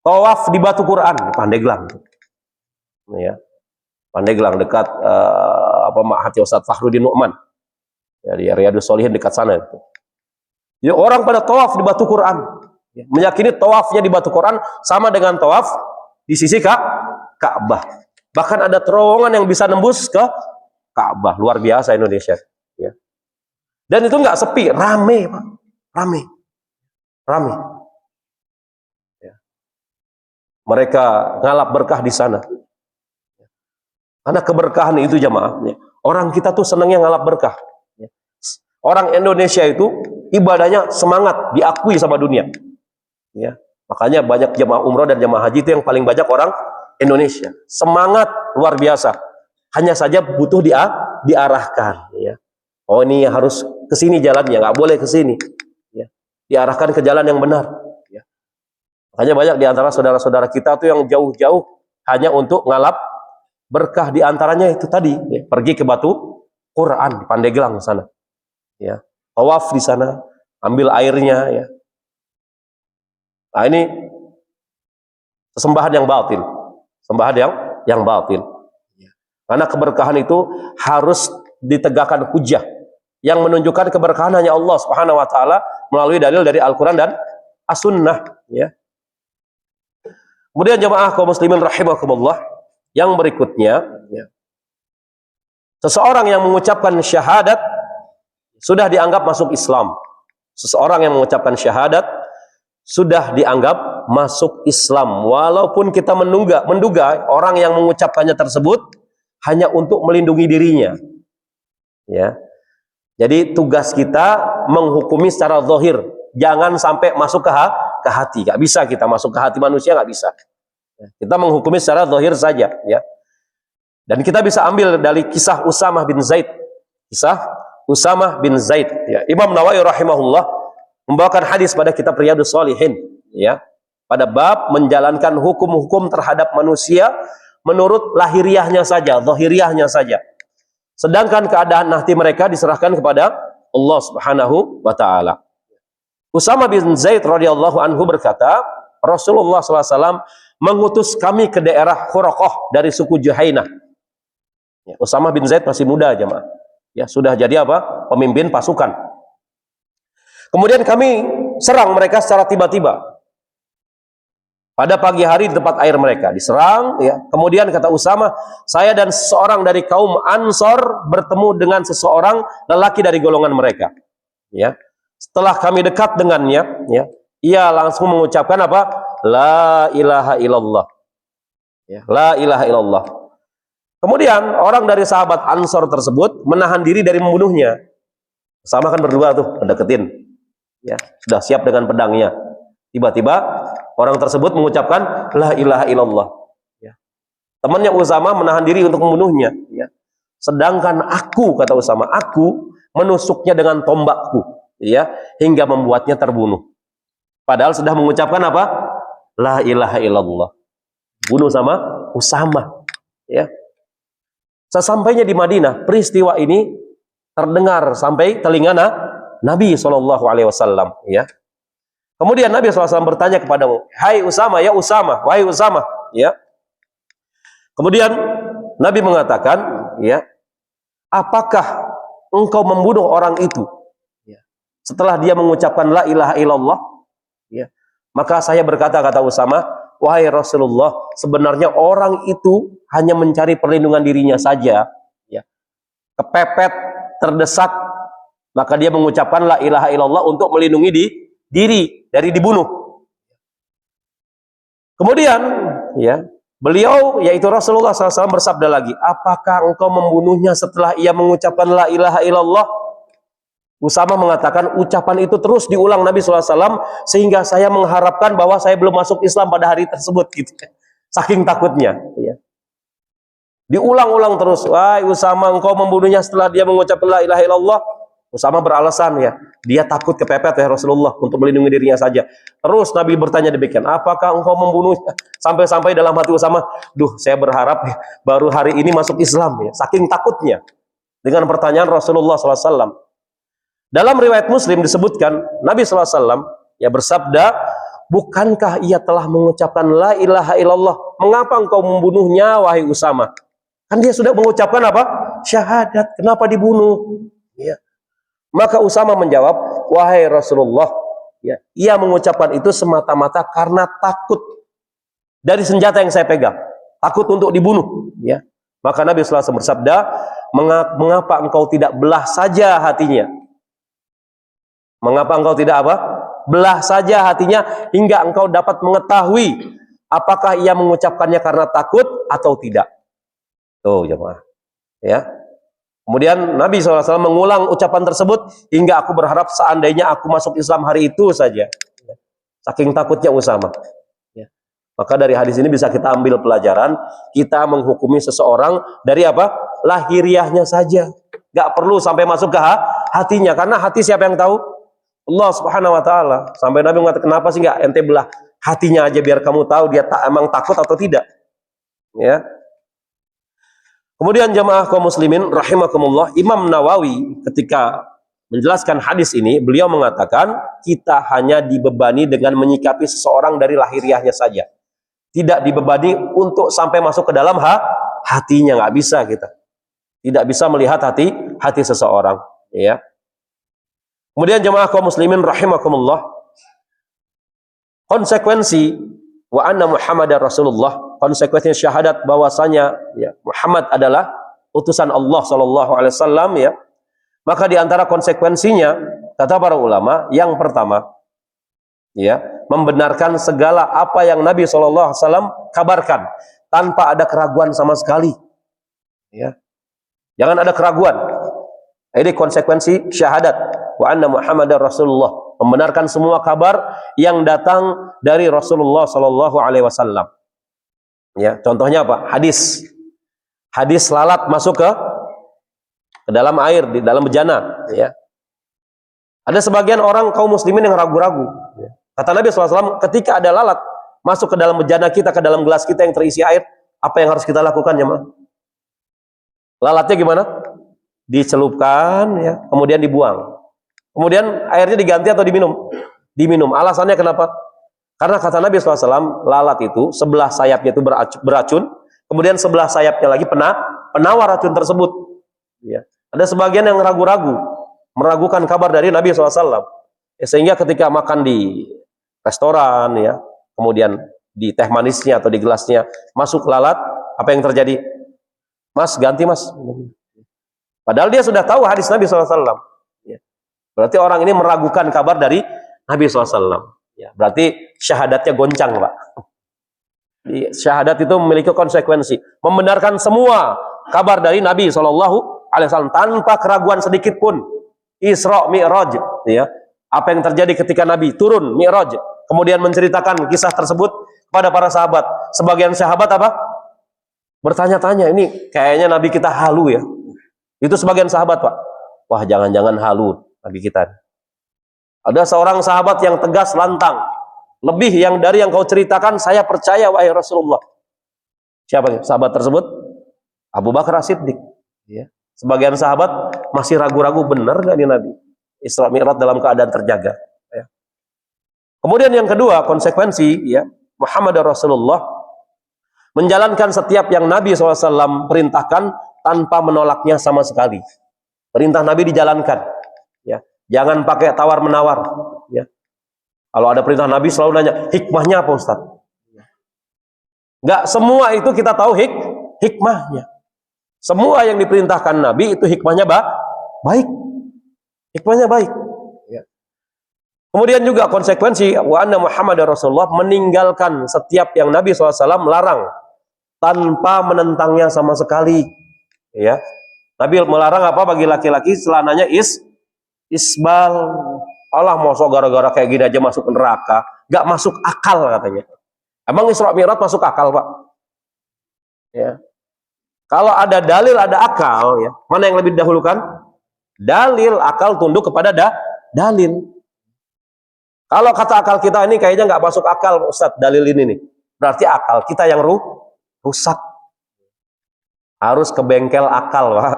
Tawaf di batu Quran, di Pandeglang. Ya. Pandeglang dekat Ma'had Ustadz Fahrudin Nu'man. Ya, di Riyadus Shalihin dekat sana itu. Jadi orang pada tawaf di batu Quran, ya, meyakini tawafnya di batu Quran sama dengan tawaf di sisi Ka'bah. Bahkan ada terowongan yang bisa nembus ke Ka'bah. Luar biasa Indonesia. Ya. Dan itu nggak sepi, rame, Pak. Rame. Ya. Mereka ngalap berkah di sana. Karena keberkahan itu jamaah. Ya. Orang kita tuh senangnya ngalap berkah. Orang Indonesia itu ibadahnya semangat, diakui sama dunia. Ya. Makanya banyak jemaah umroh dan jemaah haji itu yang paling banyak orang Indonesia. Semangat luar biasa. Hanya saja butuh diarahkan. Ya. Oh, ini harus ke sini jalannya, nggak boleh ke sini. Ya. Diarahkan ke jalan yang benar. Ya. Makanya banyak di antara saudara-saudara kita tuh yang jauh-jauh hanya untuk ngalap berkah, di antaranya itu tadi, ya, pergi ke batu Quran di Pandeglang sana. Ya, tawaf di sana, ambil airnya, ya. Nah, ini sembahan yang batil, sembahan yang batil. Karena keberkahan itu harus ditegakkan hujah yang menunjukkan keberkahan hanya Allah Subhanahu wa taala melalui dalil dari Al-Qur'an dan As-Sunnah, ya. Kemudian jemaah kaum muslimin rahimakumullah, yang berikutnya, ya. Seseorang yang mengucapkan syahadat sudah dianggap masuk Islam. Seseorang yang mengucapkan syahadat sudah dianggap masuk Islam, walaupun kita menduga orang yang mengucapkannya tersebut hanya untuk melindungi dirinya. Ya. Jadi tugas kita menghukumi secara zahir, jangan sampai masuk ke hati. Gak bisa kita masuk ke hati manusia, gak bisa. Kita menghukumi secara zahir saja, ya. Dan kita bisa ambil dari kisah Usamah bin Zaid. Kisah Usamah bin Zaid, ya. Imam Nawawi rahimahullah membawakan hadis pada kitab Riyadus Shalihin, ya, pada bab menjalankan hukum-hukum terhadap manusia menurut lahiriahnya saja, zahiriahnya saja. Sedangkan keadaan hati mereka diserahkan kepada Allah Subhanahu wa taala. Usamah bin Zaid radhiyallahu anhu berkata, Rasulullah SAW mengutus kami ke daerah Khuraqah dari suku Juhainah. Ya, Usamah bin Zaid masih muda, jemaah. Ya, sudah jadi apa? Pemimpin pasukan. Kemudian kami serang mereka secara tiba-tiba. pada pagi hari di tempat air mereka diserang, ya. Kemudian kata Usama, saya dan seseorang dari kaum Ansor bertemu dengan seseorang lelaki dari golongan mereka, ya. Setelah kami dekat dengannya, ya, ia langsung mengucapkan apa? La ilaha illallah, ya. La ilaha illallah. Kemudian orang dari sahabat Ansor tersebut menahan diri dari membunuhnya. Usama kan berdua tuh, mendeketin, ya, sudah siap dengan pedangnya. Tiba-tiba orang tersebut mengucapkan la ilaha illallah, ya. Temannya Usama menahan diri untuk membunuhnya, ya. Sedangkan aku, kata Usama, aku menusuknya dengan tombakku, ya, hingga membuatnya terbunuh. Padahal sudah mengucapkan apa? La ilaha illallah. Bunuh sama Usama, ya. Sesampainya di Madinah, peristiwa ini terdengar sampai telinga Nabi SAW, ya. Kemudian Nabi SAW bertanya kepadamu, hai Usama, ya Usama, wahai Usama, ya. Kemudian Nabi mengatakan, ya, apakah engkau membunuh orang itu? Ya. Setelah dia mengucapkan la ilaha illallah, ya. Maka saya berkata, kata Usama, wahai Rasulullah, sebenarnya orang itu hanya mencari perlindungan dirinya saja, ya. Kepepet, terdesak, maka dia mengucapkan la ilaha illallah untuk melindungi diri dari dibunuh. Kemudian, ya, beliau yaitu Rasulullah SAW bersabda lagi, apakah engkau membunuhnya setelah ia mengucapkan la ilaha illallah? Usama mengatakan ucapan itu terus diulang Nabi SAW sehingga saya mengharapkan bahwa saya belum masuk Islam pada hari tersebut, gitu. Saking takutnya, ya. Diulang-ulang terus, wahai Usama, engkau membunuhnya setelah dia mengucapkan la ilaha illallah. Usama beralasan, ya, dia takut kepepet, ya Rasulullah, untuk melindungi dirinya saja. Terus Nabi bertanya demikian, apakah engkau membunuhnya? Sampai-sampai dalam hati Usama, duh, saya berharap ya, baru hari ini masuk Islam, ya. Saking takutnya dengan pertanyaan Rasulullah SAW. Dalam riwayat Muslim disebutkan Nabi SAW, ya, bersabda, bukankah ia telah mengucapkan la ilaha illallah? Mengapa engkau membunuhnya, wahai Usama? Kan dia sudah mengucapkan apa? Syahadat. Kenapa dibunuh? Ya. Maka Usama menjawab, wahai Rasulullah, ya, ia mengucapkan itu semata-mata karena takut dari senjata yang saya pegang, takut untuk dibunuh, ya. Maka Nabi SAW bersabda, mengapa engkau tidak belah saja hatinya? Mengapa engkau tidak apa? Belah saja hatinya hingga engkau dapat mengetahui apakah ia mengucapkannya karena takut atau tidak. Tuh, jemaah, ya. Kemudian Nabi SAW mengulang ucapan tersebut hingga aku berharap seandainya aku masuk Islam hari itu saja. Saking takutnya Usama. Ya. Maka dari hadis ini bisa kita ambil pelajaran, kita menghukumi seseorang dari apa? Lahiriahnya saja. Gak perlu sampai masuk ke hatinya, karena hati siapa yang tahu? Allah Subhanahu Wa Taala. Sampai Nabi mengatakan, kenapa sih nggak ente belah hatinya aja biar kamu tahu dia emang takut atau tidak? Ya. Kemudian jamaah kaum muslimin rahimakumullah, Imam Nawawi ketika menjelaskan hadis ini, beliau mengatakan kita hanya dibebani dengan menyikapi seseorang dari lahiriahnya saja. Tidak dibebani untuk sampai masuk ke dalam hatinya, nggak bisa kita. Tidak bisa melihat hati seseorang, ya. Kemudian jamaah kaum muslimin rahimakumullah, konsekuensi wa anna Muhammadar Rasulullah, konsekuensi syahadat bahwasanya, ya, Muhammad adalah utusan Allah SAW, ya. Maka di antara konsekuensinya, kata para ulama, yang pertama, ya, membenarkan segala apa yang Nabi SAW kabarkan tanpa ada keraguan sama sekali, ya. Jangan ada keraguan. Ini konsekuensi syahadat wa anna Muhammadar Rasulullah, membenarkan semua kabar yang datang dari Rasulullah SAW. Ya, contohnya apa? Hadis lalat masuk ke dalam air, di dalam bejana, ya. Ada sebagian orang kaum muslimin yang ragu-ragu, ya. Kata Nabi SAW, ketika ada lalat masuk ke dalam bejana kita, ke dalam gelas kita yang terisi air, apa yang harus kita lakukan, jemaah? Lalatnya gimana? Dicelupkan, ya, kemudian dibuang. Kemudian airnya diganti atau diminum? Diminum. Alasannya kenapa? Karena kata Nabi SAW, lalat itu sebelah sayapnya itu beracun, kemudian sebelah sayapnya lagi penawar racun tersebut. Ya. Ada sebagian yang ragu-ragu, meragukan kabar dari Nabi SAW. Ya, sehingga ketika makan di restoran, ya, kemudian di teh manisnya atau di gelasnya masuk lalat, apa yang terjadi? Mas, ganti mas. Padahal dia sudah tahu hadis Nabi SAW. Ya. Berarti orang ini meragukan kabar dari Nabi SAW. Ya. Berarti syahadatnya goncang, Pak. Syahadat itu memiliki konsekuensi. Membenarkan semua kabar dari Nabi SAW tanpa keraguan sedikit pun. Isra Mi'raj. Ya. Apa yang terjadi ketika Nabi turun Mi'raj. Kemudian menceritakan kisah tersebut kepada para sahabat. Sebagian sahabat apa? Bertanya-tanya, ini kayaknya Nabi kita halu ya. Itu sebagian sahabat, Pak. Wah, jangan-jangan halu Nabi kita. Ada seorang sahabat yang tegas lantang. Lebih yang dari yang kau ceritakan, saya percaya wahai Rasulullah. Siapa sahabat tersebut? Abu Bakar As-Siddiq. Ya. Sebagian sahabat masih ragu-ragu, benar nggak ini Nabi? Isra Mi'raj dalam keadaan terjaga. Ya. Kemudian yang kedua, konsekuensi, ya, Muhammad Rasulullah menjalankan setiap yang Nabi SAW perintahkan tanpa menolaknya sama sekali. Perintah Nabi dijalankan. Ya. Jangan pakai tawar-menawar. Ya. Kalau ada perintah Nabi selalu nanya, hikmahnya apa Ustaz? Enggak semua itu kita tahu hikmahnya. Semua yang diperintahkan Nabi itu hikmahnya baik. Hikmahnya baik. Ya. Kemudian juga konsekuensi wa anna Muhammad Rasulullah meninggalkan setiap yang Nabi SAW melarang tanpa menentangnya sama sekali. Ya. Nabi melarang apa bagi laki-laki? Celananya isbal. Allah mosok gara-gara kayak gini aja masuk neraka. Gak masuk akal katanya. Emang Isra Mi'raj masuk akal, Pak? Ya. Kalau ada dalil, ada akal, ya. Mana yang lebih didahulukan? Dalil, akal tunduk kepada dalil. Kalau kata akal kita ini kayaknya nggak masuk akal, Ustaz, dalil ini nih. Berarti akal kita yang rusak. Harus ke bengkel akal, Pak.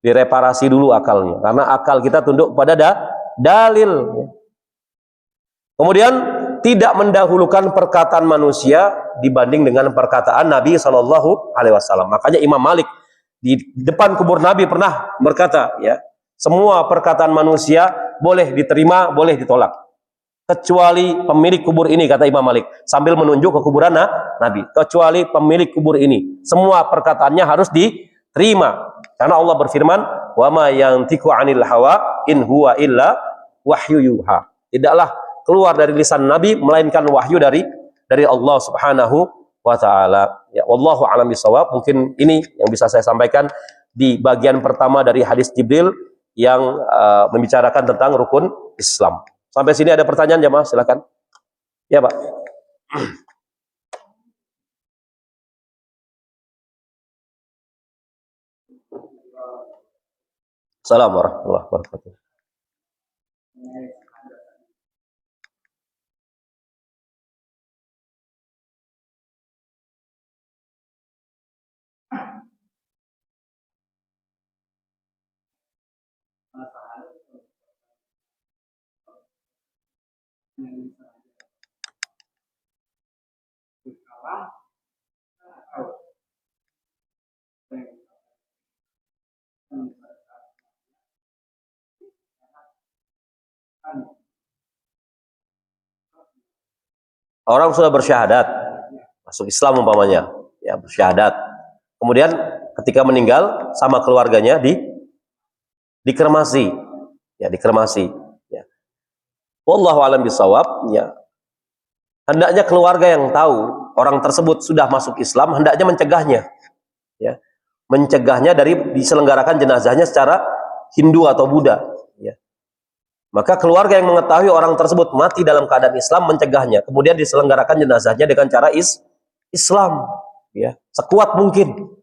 Direparasi dulu akalnya. Karena akal kita tunduk pada dalil. Kemudian tidak mendahulukan perkataan manusia dibanding dengan perkataan Nabi SAW. Makanya Imam Malik di depan kubur Nabi pernah berkata, ya, semua perkataan manusia boleh diterima, boleh ditolak, kecuali pemilik kubur ini, kata Imam Malik sambil menunjuk ke kuburan Nabi. Kecuali pemilik kubur ini, semua perkataannya harus diterima. Karena Allah berfirman, wa ma yantiqu 'anil hawa in huwa illa wahyu yuha. Tidaklah keluar dari lisan Nabi melainkan wahyu dari Allah Subhanahu wa taala. Ya, wallahu a'lam bishawab. Mungkin ini yang bisa saya sampaikan di bagian pertama dari hadis Jibril yang membicarakan tentang rukun Islam. Sampai sini ada pertanyaan jemaah, silakan. Ya, Pak. Assalamualaikum warahmatullahi wabarakatuh. Orang sudah bersyahadat, masuk Islam umpamanya, ya bersyahadat. Kemudian ketika meninggal sama keluarganya dikremasi, ya dikremasi. Ya. Wallahu a'lam bishawab. Ya. Hendaknya keluarga yang tahu orang tersebut sudah masuk Islam, hendaknya mencegahnya, ya, mencegahnya dari diselenggarakan jenazahnya secara Hindu atau Buddha. Ya. Maka keluarga yang mengetahui orang tersebut mati dalam keadaan Islam mencegahnya, kemudian diselenggarakan jenazahnya dengan cara Islam, ya, sekuat mungkin.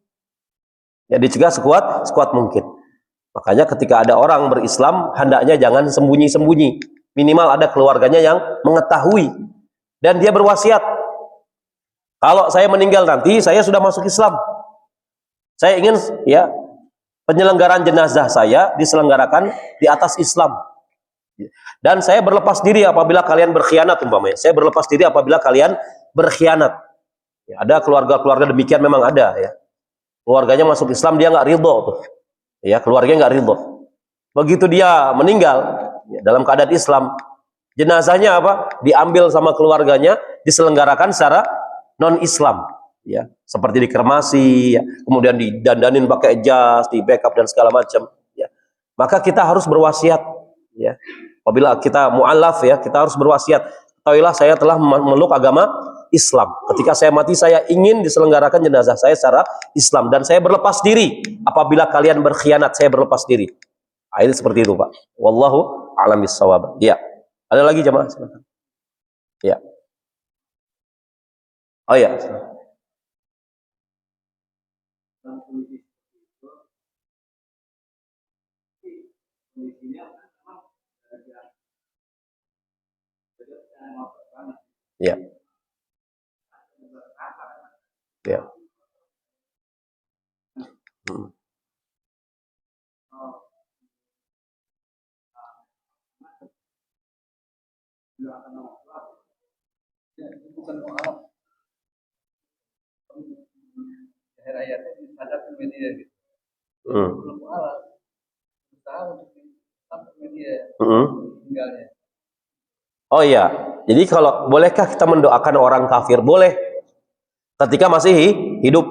Ya, dicegah sekuat mungkin. Makanya ketika ada orang berislam, hendaknya jangan sembunyi-sembunyi. Minimal ada keluarganya yang mengetahui dan dia berwasiat. Kalau saya meninggal nanti, saya sudah masuk Islam. Saya ingin, ya, penyelenggaraan jenazah saya diselenggarakan di atas Islam. Dan saya berlepas diri apabila kalian berkhianat umpamanya. Saya berlepas diri apabila kalian berkhianat. Ya, ada keluarga-keluarga demikian memang ada, ya. Keluarganya masuk Islam dia nggak ridho tuh. Ya, keluarganya nggak ridho. Begitu dia meninggal, ya, dalam keadaan Islam, jenazahnya apa? Diambil sama keluarganya, diselenggarakan secara non-Islam, ya, seperti dikremasi, ya, kemudian didandanin pakai jas, di backup dan segala macam, ya. Maka kita harus berwasiat, ya. Apabila kita mu'alaf, ya, kita harus berwasiat. Ketahuilah saya telah memeluk agama Islam. Ketika saya mati, saya ingin diselenggarakan jenazah saya secara Islam dan saya berlepas diri. Apabila kalian berkhianat, saya berlepas diri. Nah, ini seperti itu, Pak. Wallahu a'lam bishawab. Ya. Ada lagi jemaah? Silakan. Ya. Oh ya. Ya. Ya. Hmm. Oh iya, jadi kalau bolehkah kita mendoakan orang kafir? Boleh, ketika masih hidup.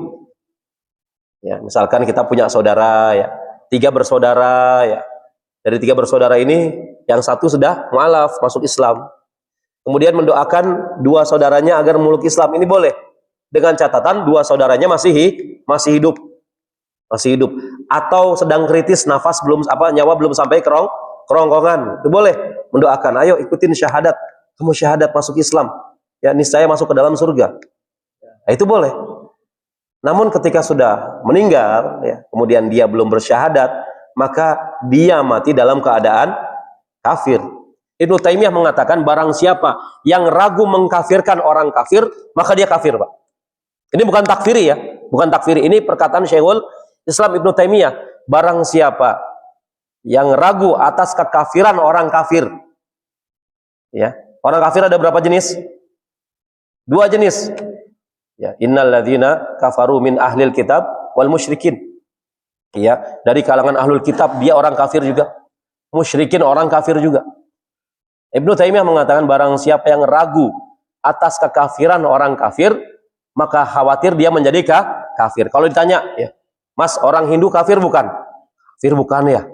Ya, misalkan kita punya saudara, ya, 3 bersaudara, ya. Dari 3 bersaudara ini, yang satu sudah mu'alaf, masuk Islam. Kemudian mendoakan 2 saudaranya agar meluk Islam, ini boleh. Dengan catatan 2 saudaranya masih hidup. Masih hidup. Atau sedang kritis, nafas belum nyawa belum sampai kerongkongan. Itu boleh mendoakan, ayo ikutin syahadat. Kamu syahadat masuk Islam. Ya, niscaya masuk ke dalam surga. Nah, itu boleh. Namun ketika sudah meninggal, ya, kemudian dia belum bersyahadat, maka dia mati dalam keadaan kafir. Ibnu Taimiyah mengatakan barang siapa yang ragu mengkafirkan orang kafir, maka dia kafir, Pak. Ini bukan takfiri, ya, bukan takfiri. Ini perkataan Syekhul Islam Ibnu Taimiyah. Barang siapa yang ragu atas kekafiran orang kafir, ya, orang kafir ada berapa jenis? 2 jenis. Ya, innal ladzina kafaru min ahlil kitab wal musyrikin. Ya, dari kalangan ahlul kitab dia orang kafir juga. Musyrikin orang kafir juga. Ibnu Taimiyah mengatakan barang siapa yang ragu atas kekafiran orang kafir, maka khawatir dia menjadi kafir. Kalau ditanya, ya, Mas, orang Hindu kafir bukan? Kafir bukan, ya.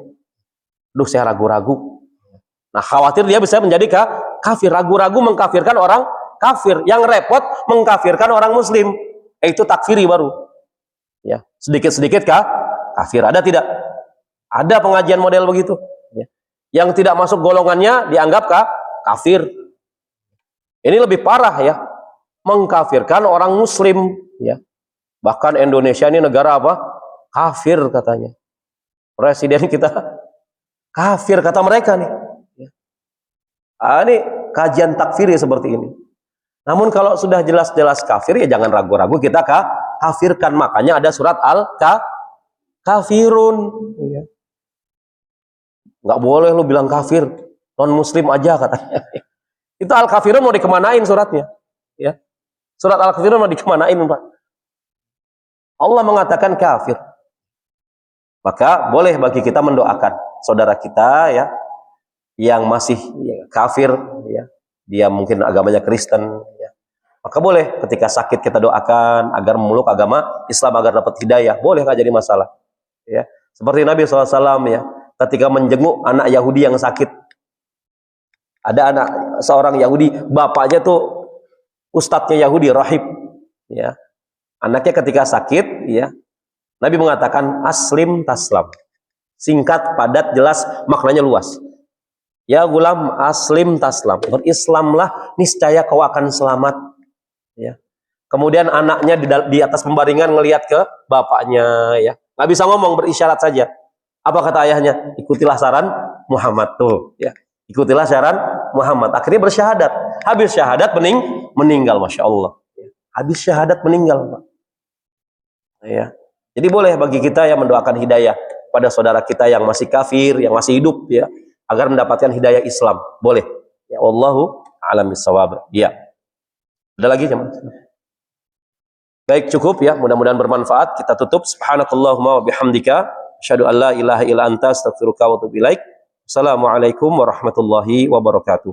Duh, saya ragu-ragu. Nah, khawatir dia bisa menjadi kafir. Ragu-ragu mengkafirkan orang kafir. Yang repot mengkafirkan orang muslim, itu takfiri baru, ya, sedikit-sedikit kafir. Ada tidak? Ada pengajian model begitu, ya. Yang tidak masuk golongannya dianggap kafir. Ini lebih parah, ya, mengkafirkan orang muslim, ya. Bahkan Indonesia ini negara apa? Kafir katanya. Presiden kita kafir kata mereka nih, ya. Ini kajian takfiri seperti ini. Namun kalau sudah jelas-jelas kafir, ya jangan ragu-ragu kita kafirkan. Makanya ada surat Al-Kafirun. Ya. Nggak boleh lu bilang kafir, non-muslim aja katanya. Itu Al-Kafirun mau dikemanain suratnya? Ya. Surat Al-Kafirun mau dikemanain, Pak? Allah mengatakan kafir. Maka boleh bagi kita mendoakan saudara kita, ya, yang masih, ya, kafir, ya. Dia mungkin agamanya Kristen, ya. Maka boleh ketika sakit kita doakan agar memeluk agama Islam, agar dapat hidayah. Boleh, nggak jadi masalah, ya. Seperti Nabi SAW, ya, ketika menjenguk anak Yahudi yang sakit. Ada anak seorang Yahudi, bapaknya tuh ustadznya Yahudi, rahib, ya. Anaknya ketika sakit, ya, Nabi mengatakan aslim taslam. Singkat, padat, jelas, maknanya luas. Ya gulam aslim taslam, berislamlah niscaya kau akan selamat, ya. Kemudian anaknya di atas pembaringan ngelihat ke bapaknya, ya, nggak bisa ngomong, berisyarat saja. Apa kata ayahnya? Ikutilah saran Muhammad, tuh, ya, ikutilah saran Muhammad. Akhirnya bersyahadat. Habis syahadat meninggal, masya Allah. Habis syahadat meninggal, Pak. Ya. Jadi boleh bagi kita yang mendoakan hidayah pada saudara kita yang masih kafir, yang masih hidup, ya, agar mendapatkan hidayah Islam, boleh. Ya, wallahu a'lam bishawab. Ya. Ada lagi, jemaah? Baik, cukup, ya. Mudah-mudahan bermanfaat. Kita tutup. Subhanakallahumma wa bihamdika asyhadu an la ilaha illa anta astaghfiruka wa atubu ilaik. Assalamualaikum warahmatullahi wabarakatuh.